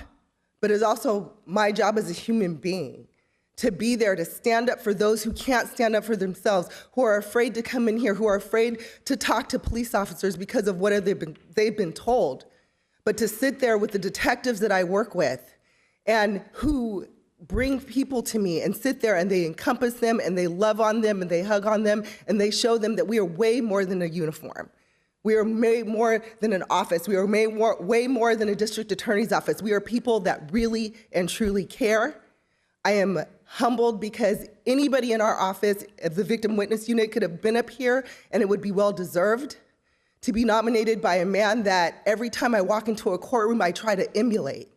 but it's also my job as a human being to be there to stand up for those who can't stand up for themselves, who are afraid to come in here, who are afraid to talk to police officers because of what they've been told. But to sit there with the detectives that I work with and who bring people to me and sit there and they encompass them and they love on them and they hug on them and they show them that we are way more than a uniform. We are way more than an office. We are way more than a district attorney's office. We are people that really and truly care. I am humbled because anybody in our office, the victim witness unit, could have been up here and it would be well deserved to be nominated by a man that every time I walk into a courtroom I try to emulate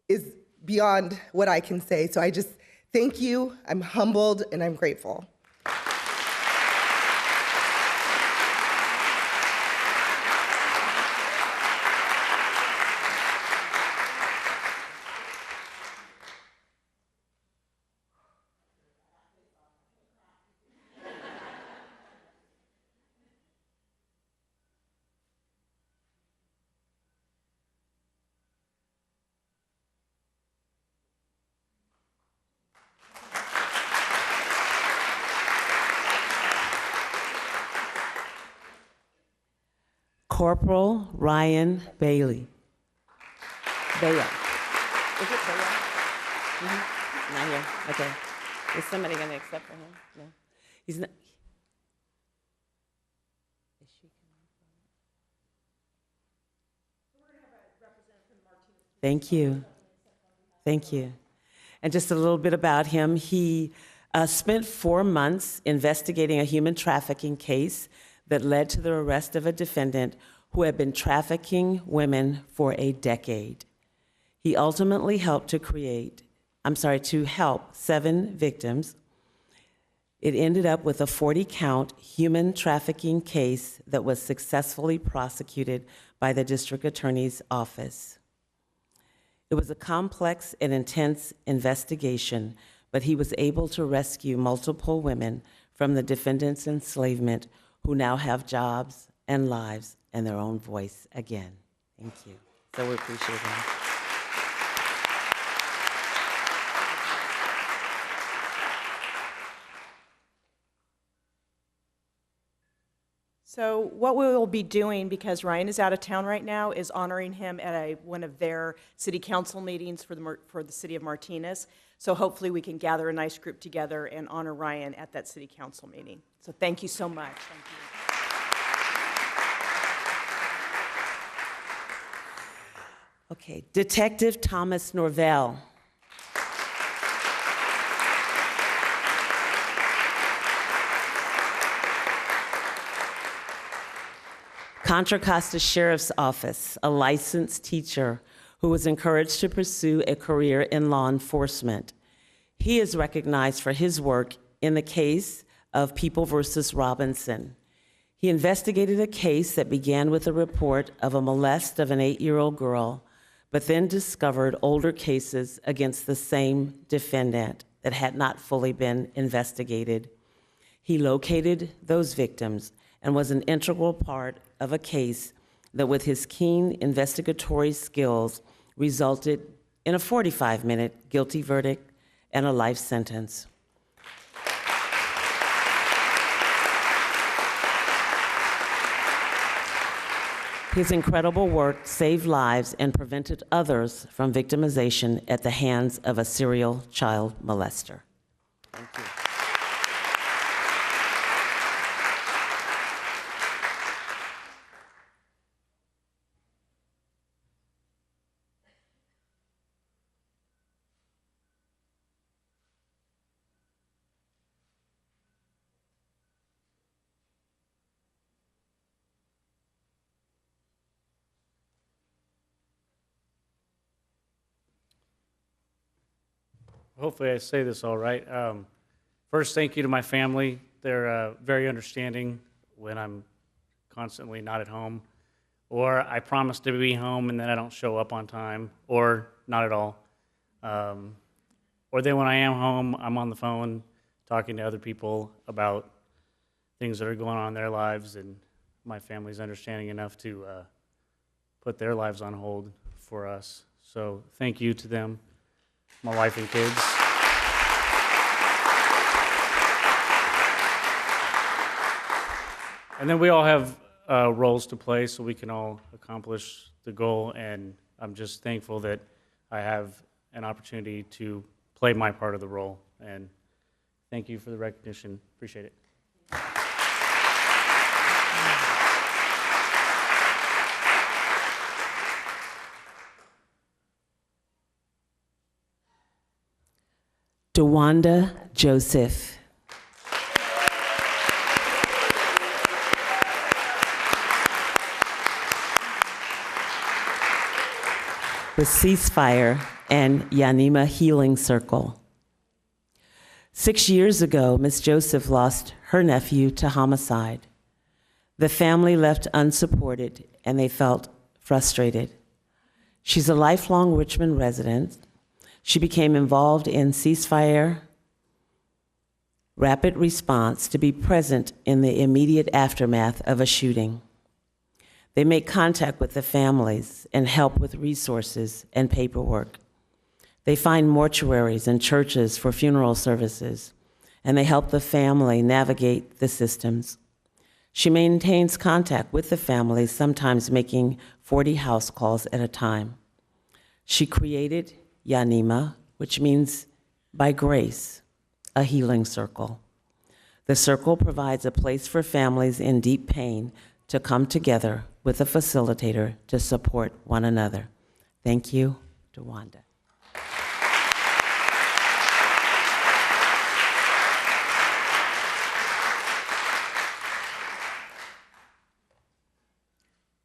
is beyond what I can say. So I just thank you, I'm humbled, and I'm grateful. Corporal Ryan Bailey. Baya. Is it Baya? Mm-hmm. Not here. Okay. Is somebody going to accept for him? No. He's not. Is she coming from? Thank you. Thank you. And just a little bit about him. He spent 4 months investigating a human trafficking case that led to the arrest of a defendant who had been trafficking women for a decade. He ultimately helped to help 7 victims. It ended up with a 40-count human trafficking case that was successfully prosecuted by the district attorney's office. It was a complex and intense investigation, but he was able to rescue multiple women from the defendant's enslavement who now have jobs and lives and their own voice again. Thank you. So we appreciate that. So what we will be doing, because Ryan is out of town right now, is honoring him at one of their city council meetings for the city of Martinez. So hopefully we can gather a nice group together and honor Ryan at that city council meeting. So thank you so much. Thank you. Okay, Detective Thomas Norvell. Contra Costa Sheriff's Office, a licensed teacher who was encouraged to pursue a career in law enforcement. He is recognized for his work in the case of People versus Robinson. He investigated a case that began with a report of a molest of an 8-year-old girl, but then discovered older cases against the same defendant that had not fully been investigated. He located those victims and was an integral part of a case that, with his keen investigatory skills, resulted in a 45-minute guilty verdict and a life sentence. His incredible work saved lives and prevented others from victimization at the hands of a serial child molester. Thank you. Hopefully I say this all right. First, thank you to my family. They're very understanding when I'm constantly not at home, or I promise to be home and then I don't show up on time, or not at all. Or then when I am home, I'm on the phone talking to other people about things that are going on in their lives, and my family's understanding enough to put their lives on hold for us. So thank you to them, my wife and kids. And then we all have roles to play so we can all accomplish the goal, and I'm just thankful that I have an opportunity to play my part of the role, and thank you for the recognition. Appreciate it. DeWanda Joseph. The Ceasefire and Yanima Healing Circle. 6 years ago, Ms. Joseph lost her nephew to homicide. The family left unsupported and they felt frustrated. She's a lifelong Richmond resident. She became involved in Ceasefire Rapid Response to be present in the immediate aftermath of a shooting. They make contact with the families and help with resources and paperwork. They find mortuaries and churches for funeral services, and they help the family navigate the systems. She maintains contact with the families, sometimes making 40 house calls at a time. She created Yanima, which means by grace, a healing circle. The circle provides a place for families in deep pain to come together with a facilitator to support one another. Thank you, DeWanda.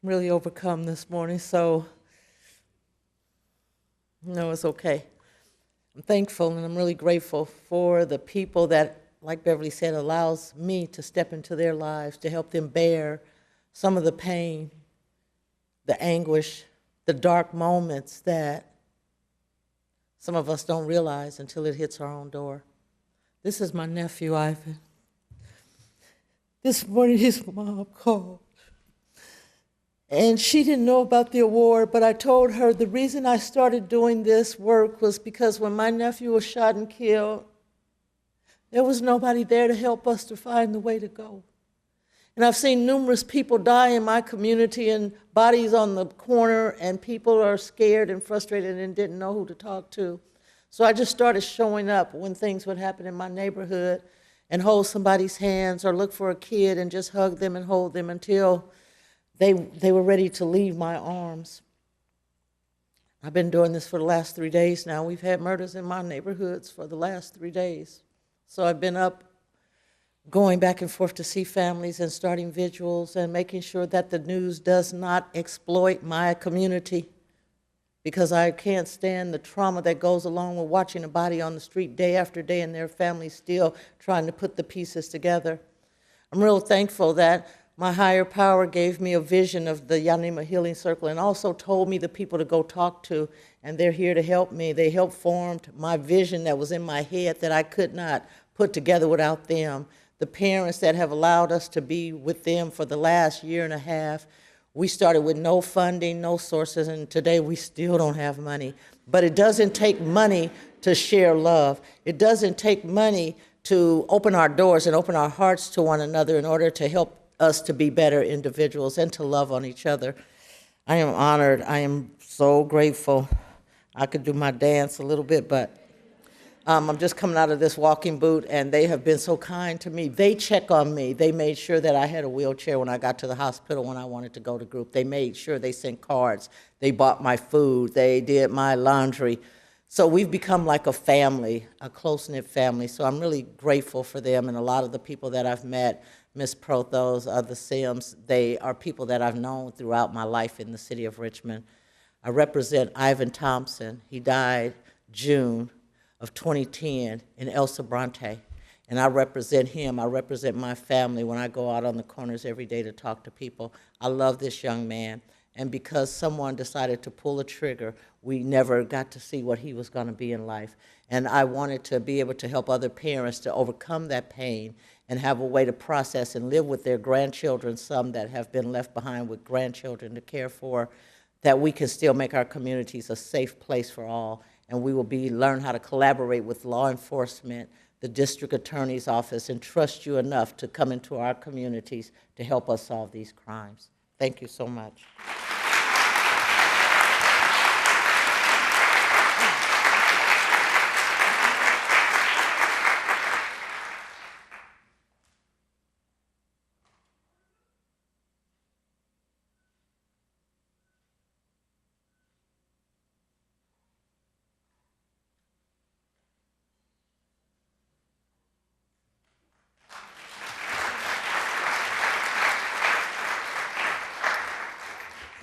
Really overcome this morning, so no, it's okay. I'm thankful and I'm really grateful for the people that, like Beverly said, allows me to step into their lives to help them bear some of the pain, the anguish, the dark moments that some of us don't realize until it hits our own door. This is my nephew, Ivan. This morning his mom called. And she didn't know about the award, but I told her the reason I started doing this work was because when my nephew was shot and killed, there was nobody there to help us to find the way to go. And I've seen numerous people die in my community and bodies on the corner, and people are scared and frustrated and didn't know who to talk to. So I just started showing up when things would happen in my neighborhood and hold somebody's hands or look for a kid and just hug them and hold them until they were ready to leave my arms. I've been doing this for the last 3 days now. We've had murders in my neighborhoods for the last 3 days. So I've been up going back and forth to see families and starting vigils and making sure that the news does not exploit my community, because I can't stand the trauma that goes along with watching a body on the street day after day and their families still trying to put the pieces together. I'm real thankful that my higher power gave me a vision of the Yanima Healing Circle and also told me the people to go talk to, and they're here to help me. They helped form my vision that was in my head that I could not put together without them. The parents that have allowed us to be with them for the last year and a half. We started with no funding, no sources, and today we still don't have money. But it doesn't take money to share love. It doesn't take money to open our doors and open our hearts to one another in order to help us to be better individuals and to love on each other. I am honored. I am so grateful. I could do my dance a little bit, but I'm just coming out of this walking boot, and they have been so kind to me. They check on me. They made sure that I had a wheelchair when I got to the hospital when I wanted to go to group. They made sure they sent cards. They bought my food. They did my laundry. So we've become like a family, a close-knit family. So I'm really grateful for them, and a lot of the people that I've met, Ms. Prothos, the Sims, they are people that I've known throughout my life in the city of Richmond. I represent Ivan Thompson. He died June of 2010 in El Sobrante, and I represent him. I represent my family when I go out on the corners every day to talk to people. I love this young man, and because someone decided to pull a trigger, we never got to see what he was going to be in life. And I wanted to be able to help other parents to overcome that pain and have a way to process and live with their grandchildren, some that have been left behind with grandchildren to care for, that we can still make our communities a safe place for all. And we will learn how to collaborate with law enforcement, the district attorney's office, and trust you enough to come into our communities to help us solve these crimes. Thank you so much.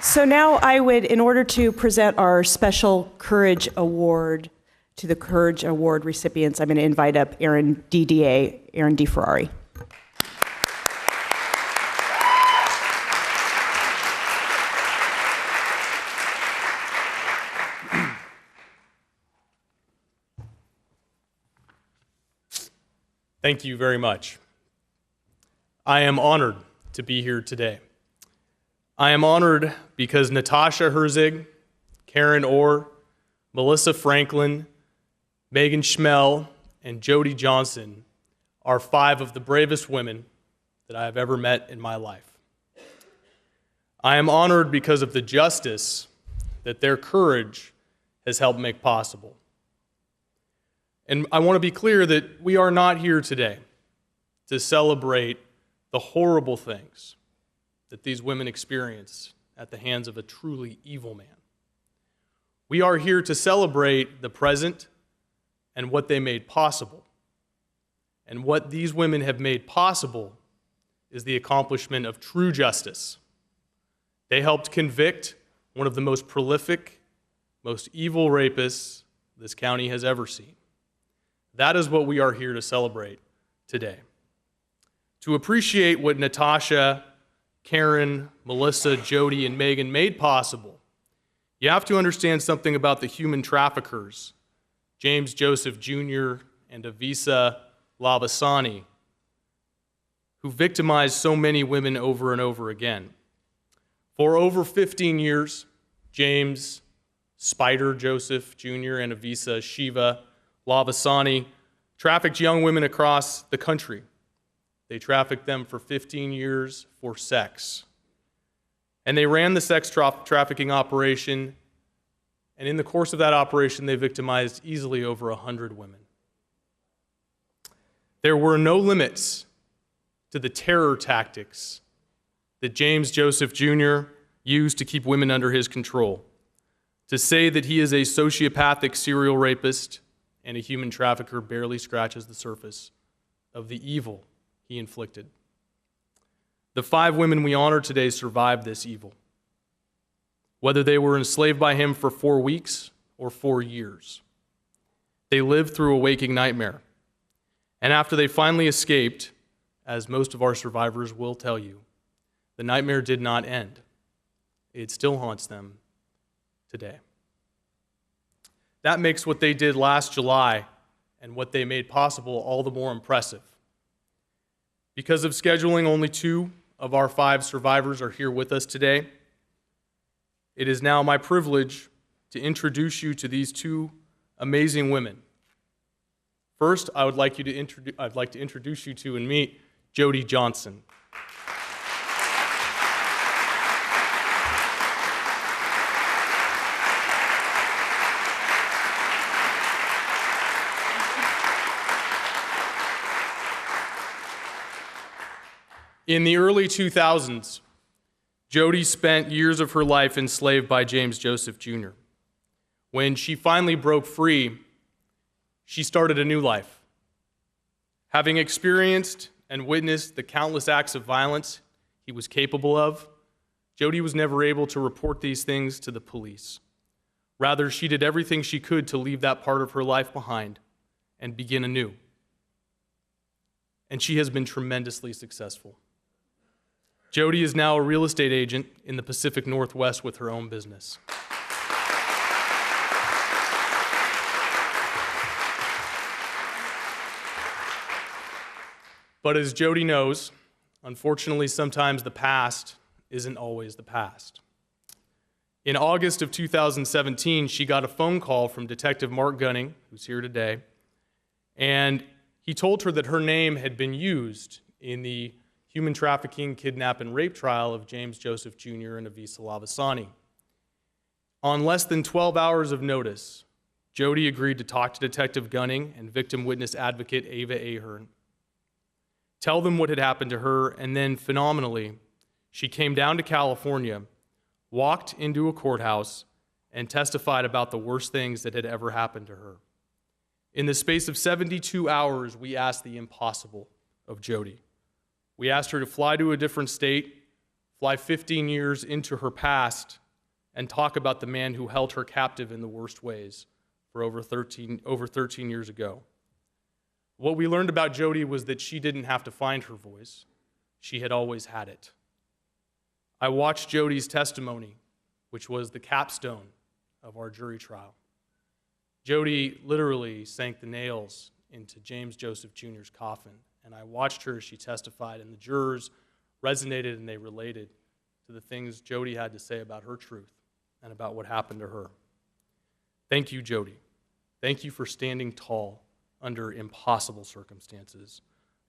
So now I would, in order to present our special Courage Award to the Courage Award recipients, I'm going to invite up Aaron DeFerrari. Thank you very much. I am honored to be here today. I am honored because Natasha Herzig, Karen Orr, Melissa Franklin, Megan Schmell, and Jody Johnson are 5 of the bravest women that I have ever met in my life. I am honored because of the justice that their courage has helped make possible. And I want to be clear that we are not here today to celebrate the horrible things that these women experienced at the hands of a truly evil man. We are here to celebrate the present and what they made possible. And what these women have made possible is the accomplishment of true justice. They helped convict one of the most prolific, most evil rapists this county has ever seen. That is what we are here to celebrate today. To appreciate what Natasha, Karen, Melissa, Jody, and Megan made possible, you have to understand something about the human traffickers, James Joseph Jr. and Avisa Lavasani, who victimized so many women over and over again. For over 15 years, James Spider Joseph Jr. and Avisa Shiva Lavasani trafficked young women across the country. They trafficked them for 15 years for sex. And they ran the sex trafficking operation, and in the course of that operation, they victimized easily over 100 women. There were no limits to the terror tactics that James Joseph Jr. used to keep women under his control. To say that he is a sociopathic serial rapist and a human trafficker barely scratches the surface of the evil he inflicted. The 5 women we honor today survived this evil, whether they were enslaved by him for 4 weeks or 4 years. They lived through a waking nightmare. And after they finally escaped, as most of our survivors will tell you, the nightmare did not end. It still haunts them today. That makes what they did last July and what they made possible all the more impressive. Because of scheduling, only 2 of our 5 survivors are here with us today. It is now my privilege to introduce you to these 2 amazing women. First, I'd like to introduce you to and meet Jody Johnson. In the early 2000s, Jody spent years of her life enslaved by James Joseph Jr. When she finally broke free, she started a new life. Having experienced and witnessed the countless acts of violence he was capable of, Jody was never able to report these things to the police. Rather, she did everything she could to leave that part of her life behind and begin anew. And she has been tremendously successful. Jody is now a real estate agent in the Pacific Northwest with her own business. But as Jody knows, unfortunately, sometimes the past isn't always the past. In August of 2017, she got a phone call from Detective Mark Gunning, who's here today, and he told her that her name had been used in the human trafficking, kidnap, and rape trial of James Joseph Jr. and Avisa Lavasani. On less than 12 hours of notice, Jody agreed to talk to Detective Gunning and victim witness advocate Ava Ahern, tell them what had happened to her, and then, phenomenally, she came down to California, walked into a courthouse, and testified about the worst things that had ever happened to her. In the space of 72 hours, we asked the impossible of Jody. We asked her to fly to a different state, fly 15 years into her past, and talk about the man who held her captive in the worst ways for over 13 years ago. What we learned about Jody was that she didn't have to find her voice. She had always had it. I watched Jody's testimony, which was the capstone of our jury trial. Jody literally sank the nails into James Joseph Jr.'s coffin, and I watched her as she testified, and the jurors resonated and they related to the things Jody had to say about her truth and about what happened to her. Thank you, Jody. Thank you for standing tall under impossible circumstances.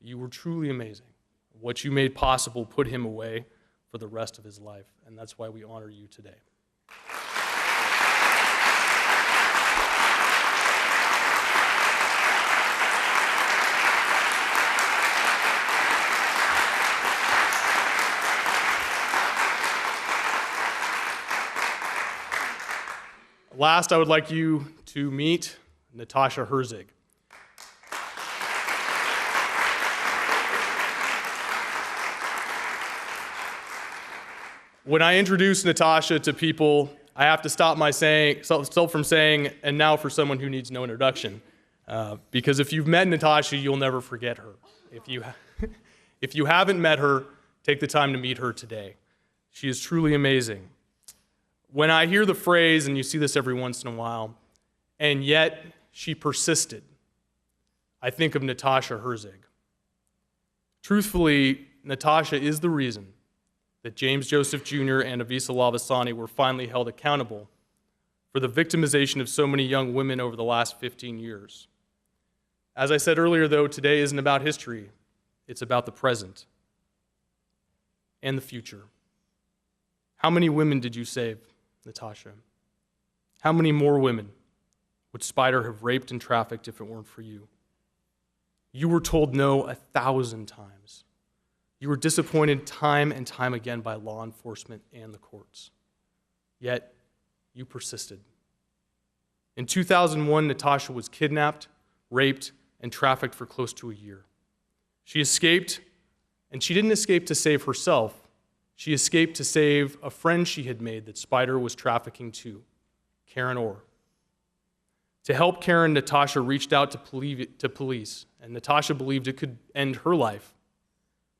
You were truly amazing. What you made possible put him away for the rest of his life, and that's why we honor you today. Last, I would like you to meet Natasha Herzig. When I introduce Natasha to people, I have to stop myself from saying, and now for someone who needs no introduction. Because if you've met Natasha, you'll never forget her. If you haven't met her, take the time to meet her today. She is truly amazing. When I hear the phrase, and you see this every once in a while, and yet she persisted, I think of Natasha Herzig. Truthfully, Natasha is the reason that James Joseph Jr. and Avisa Lavasani were finally held accountable for the victimization of so many young women over the last 15 years. As I said earlier, though, today isn't about history. It's about the present and the future. How many women did you save, Natasha? How many more women would Spider have raped and trafficked if it weren't for you? You were told no 1,000 times. You were disappointed time and time again by law enforcement and the courts. Yet, you persisted. In 2001, Natasha was kidnapped, raped, and trafficked for close to a year. She escaped, and she didn't escape to save herself. She escaped to save a friend she had made that Spider was trafficking to, Karen Orr. To help Karen, Natasha reached out to police, and Natasha believed it could end her life.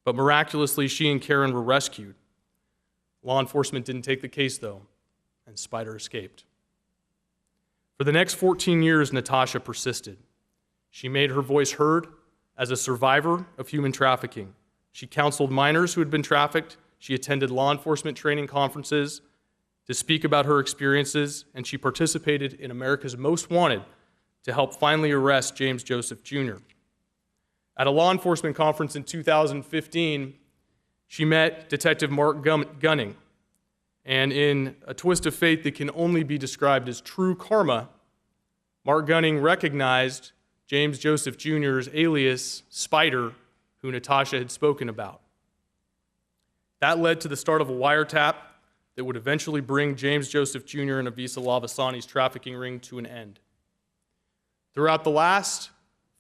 But miraculously, she and Karen were rescued. Law enforcement didn't take the case, though, and Spider escaped. For the next 14 years, Natasha persisted. She made her voice heard as a survivor of human trafficking. She counseled minors who had been trafficked. She attended law enforcement training conferences to speak about her experiences, and she participated in America's Most Wanted to help finally arrest James Joseph Jr. At a law enforcement conference in 2015, she met Detective Mark Gunning, and in a twist of fate that can only be described as true karma, Mark Gunning recognized James Joseph Jr.'s alias, Spider, who Natasha had spoken about. That led to the start of a wiretap that would eventually bring James Joseph Jr. and Avisa Lavasani's trafficking ring to an end. Throughout the last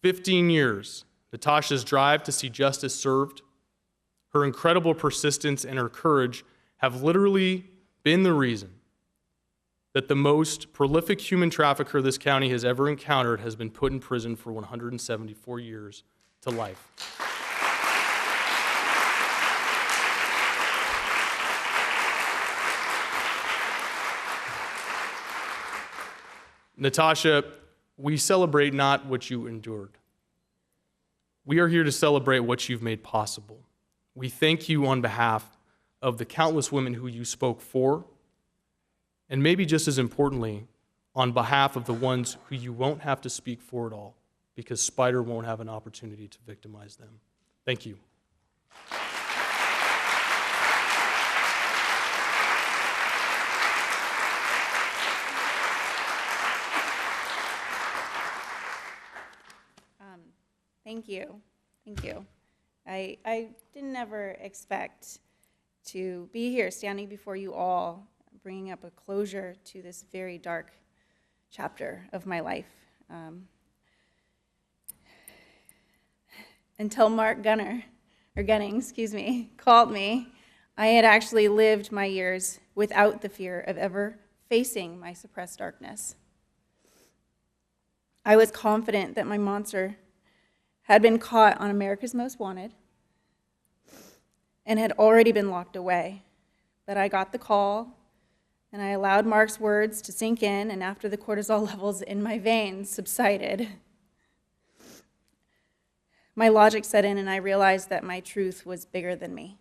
15 years, Natasha's drive to see justice served, her incredible persistence and her courage have literally been the reason that the most prolific human trafficker this county has ever encountered has been put in prison for 174 years to life. Natasha, we celebrate not what you endured. We are here to celebrate what you've made possible. We thank you on behalf of the countless women who you spoke for, and maybe just as importantly, on behalf of the ones who you won't have to speak for at all, because Spider won't have an opportunity to victimize them. Thank you. Thank you. Thank you. I didn't ever expect to be here standing before you all, bringing up a closure to this very dark chapter of my life. Until Mark Gunning, called me, I had actually lived my years without the fear of ever facing my suppressed darkness. I was confident that my monster had been caught on America's Most Wanted and had already been locked away. But I got the call, and I allowed Mark's words to sink in, and after the cortisol levels in my veins subsided, my logic set in, and I realized that my truth was bigger than me.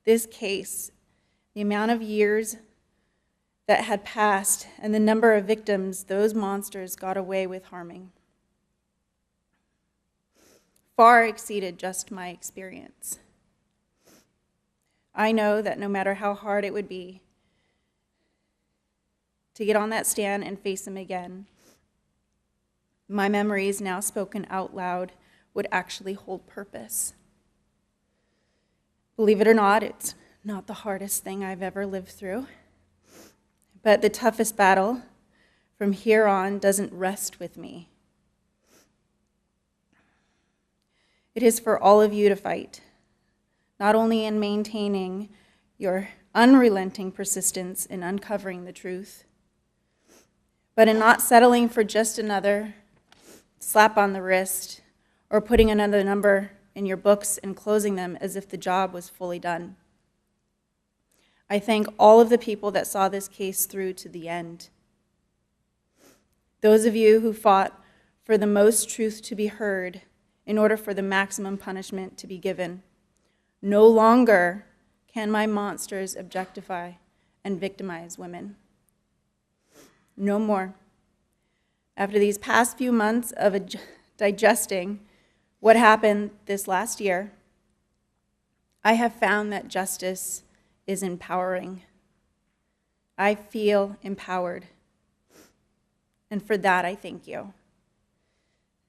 This case, the amount of years that had passed, and the number of victims those monsters got away with harming, far exceeded just my experience. I know that no matter how hard it would be to get on that stand and face them again, my memories now spoken out loud would actually hold purpose. Believe it or not, it's not the hardest thing I've ever lived through, but the toughest battle from here on doesn't rest with me. It is for all of you to fight, not only in maintaining your unrelenting persistence in uncovering the truth, but in not settling for just another slap on the wrist or putting another number in your books and closing them as if the job was fully done. I thank all of the people that saw this case through to the end. Those of you who fought for the most truth to be heard in order for the maximum punishment to be given. No longer can my monsters objectify and victimize women. No more. After these past few months of digesting what happened this last year, I have found that justice is empowering. I feel empowered. And for that, I thank you.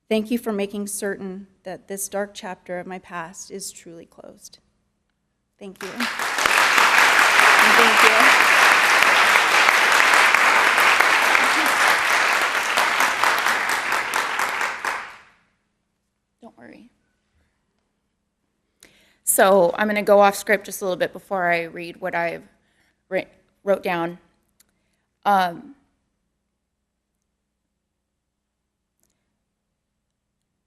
Thank you for making certain that this dark chapter of my past is truly closed. Thank you. And thank you. So I'm going to go off script just a little bit before I read what I've wrote down. I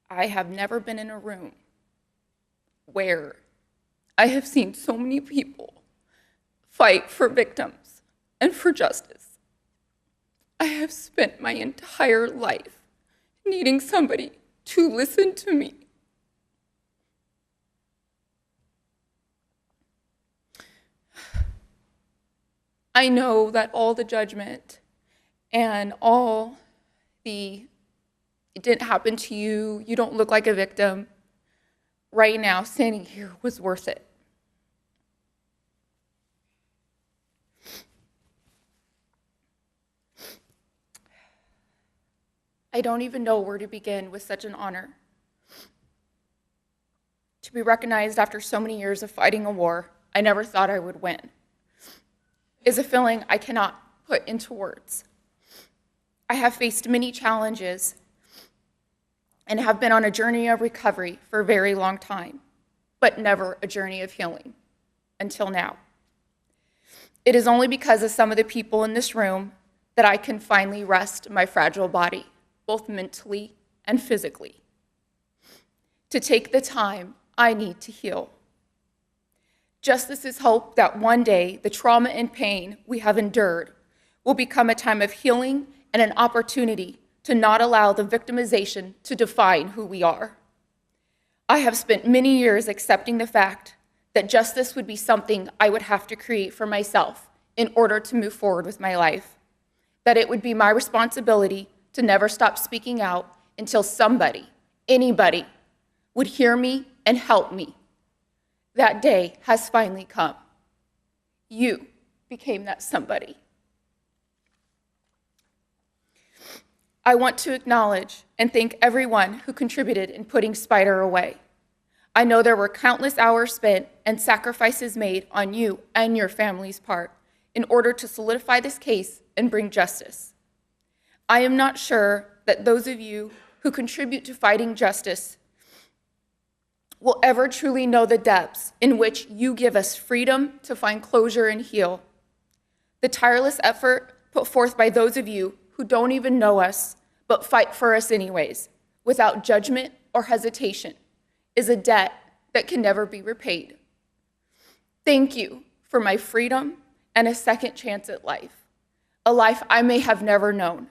have never been in a room where I have seen so many people fight for victims and for justice. I have spent my entire life needing somebody to listen to me. I know that all the judgment and all the, it didn't happen to you, you don't look like a victim, right now, standing here was worth it. I don't even know where to begin with such an honor. To be recognized after so many years of fighting a war I never thought I would win is a feeling I cannot put into words. I have faced many challenges and have been on a journey of recovery for a very long time, but never a journey of healing until now. It is only because of some of the people in this room that I can finally rest my fragile body, both mentally and physically, to take the time I need to heal. Justice is hope that one day the trauma and pain we have endured will become a time of healing and an opportunity to not allow the victimization to define who we are. I have spent many years accepting the fact that justice would be something I would have to create for myself in order to move forward with my life, that it would be my responsibility to never stop speaking out until somebody, anybody, would hear me and help me. That day has finally come. You became that somebody. I want to acknowledge and thank everyone who contributed in putting Spider away. I know there were countless hours spent and sacrifices made on you and your family's part in order to solidify this case and bring justice. I am not sure that those of you who contribute to fighting justice will ever truly know the depths in which you give us freedom to find closure and heal. The tireless effort put forth by those of you who don't even know us, but fight for us anyways, without judgment or hesitation, is a debt that can never be repaid. Thank you for my freedom and a second chance at life, a life I may have never known,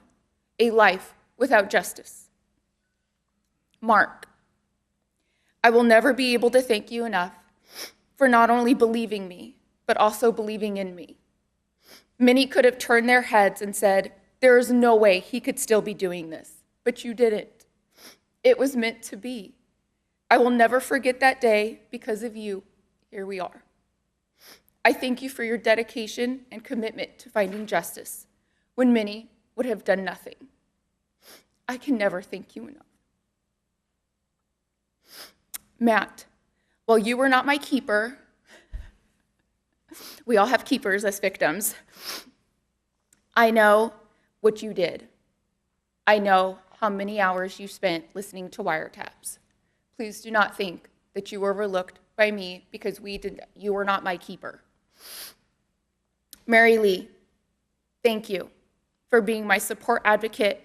a life without justice. Mark, I will never be able to thank you enough for not only believing me, but also believing in me. Many could have turned their heads and said, there is no way he could still be doing this, but you didn't. It was meant to be. I will never forget that day because of you. Here we are. I thank you for your dedication and commitment to finding justice when many would have done nothing. I can never thank you enough. Matt, while you were not my keeper, we all have keepers as victims, I know what you did. I know how many hours you spent listening to wiretaps. Please do not think that you were overlooked by me because you were not my keeper. Mary Lee, thank you for being my support advocate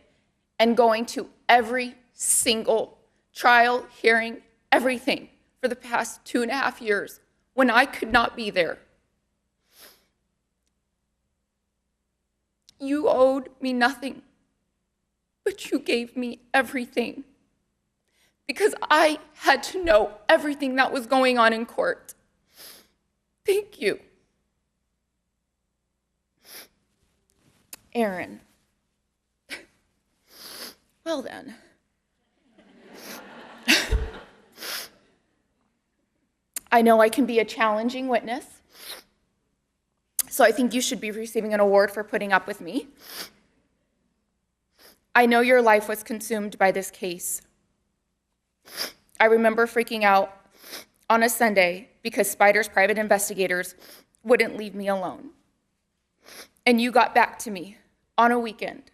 and going to every single trial, hearing, everything for the past 2.5 years when I could not be there. You owed me nothing, but you gave me everything because I had to know everything that was going on in court. Thank you. Aaron. Well then. I know I can be a challenging witness, so I think you should be receiving an award for putting up with me. I know your life was consumed by this case. I remember freaking out on a Sunday because Spider's private investigators wouldn't leave me alone. And you got back to me on a weekend,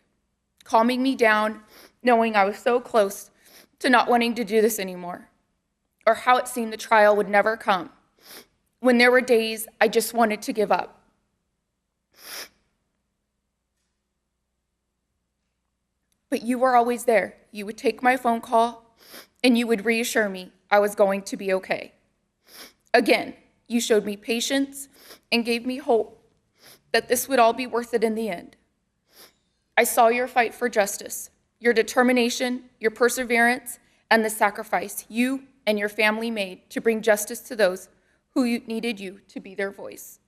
calming me down, knowing I was so close to not wanting to do this anymore. or how it seemed the trial would never come, when there were days I just wanted to give up. But you were always there. You would take my phone call, and you would reassure me I was going to be okay. Again, you showed me patience and gave me hope that this would all be worth it in the end. I saw your fight for justice, your determination, your perseverance, and the sacrifice you and your family made to bring justice to those who needed you to be their voice.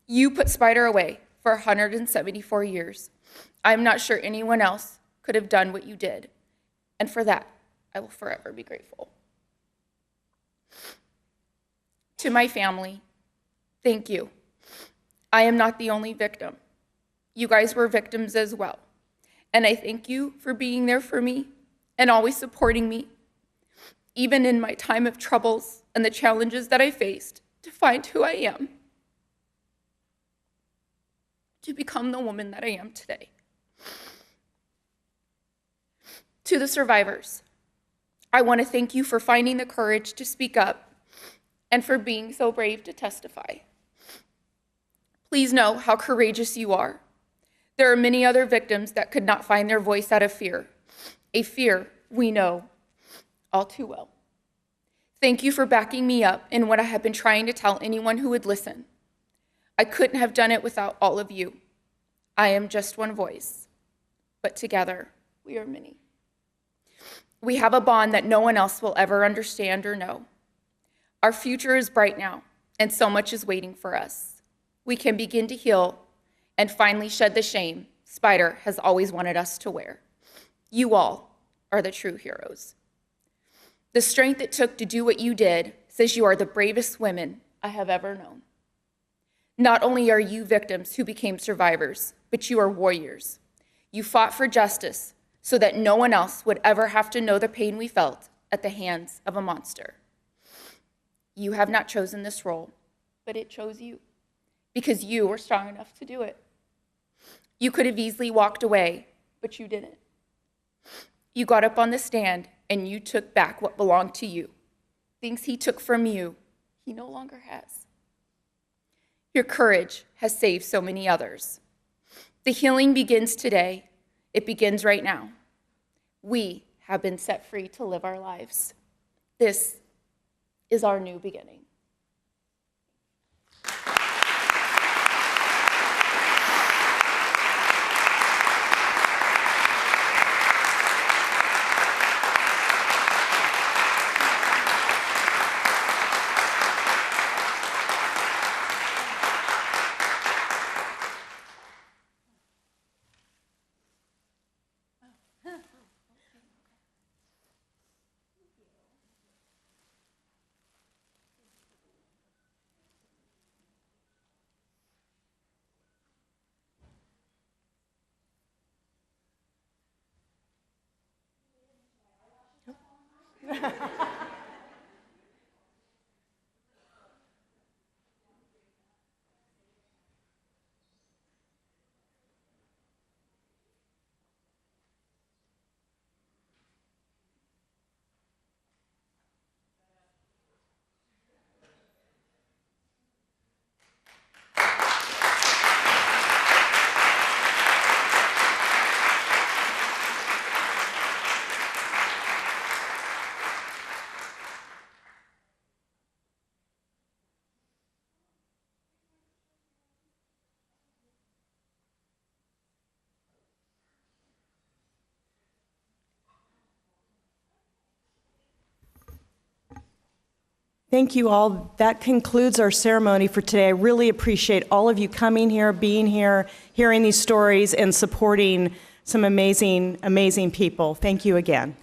You put Spider away for 174 years. I'm not sure anyone else could have done what you did, and for that, I will forever be grateful. To my family, thank you. I am not the only victim. You guys were victims as well, and I thank you for being there for me and always supporting me, even in my time of troubles and the challenges that I faced to find who I am, to become the woman that I am today. To the survivors, I want to thank you for finding the courage to speak up and for being so brave to testify. Please know how courageous you are. There are many other victims that could not find their voice out of fear, a fear we know all too well. Thank you for backing me up in what I have been trying to tell anyone who would listen. I couldn't have done it without all of you. I am just one voice, but together we are many. We have a bond that no one else will ever understand or know. Our future is bright now, and so much is waiting for us. We can begin to heal and finally shed the shame Spider has always wanted us to wear. You all are the true heroes. The strength it took to do what you did says you are the bravest women I have ever known. Not only are you victims who became survivors, but you are warriors. You fought for justice so that no one else would ever have to know the pain we felt at the hands of a monster. You have not chosen this role, but it chose you because you were strong enough to do it. You could have easily walked away, but you didn't. You got up on the stand and you took back what belonged to you. Things he took from you, he no longer has. Your courage has saved so many others. The healing begins today. It begins right now. We have been set free to live our lives. This is our new beginning. Thank you all. That concludes our ceremony for today. I really appreciate all of you coming here, being here, hearing these stories, and supporting some amazing, amazing people. Thank you again.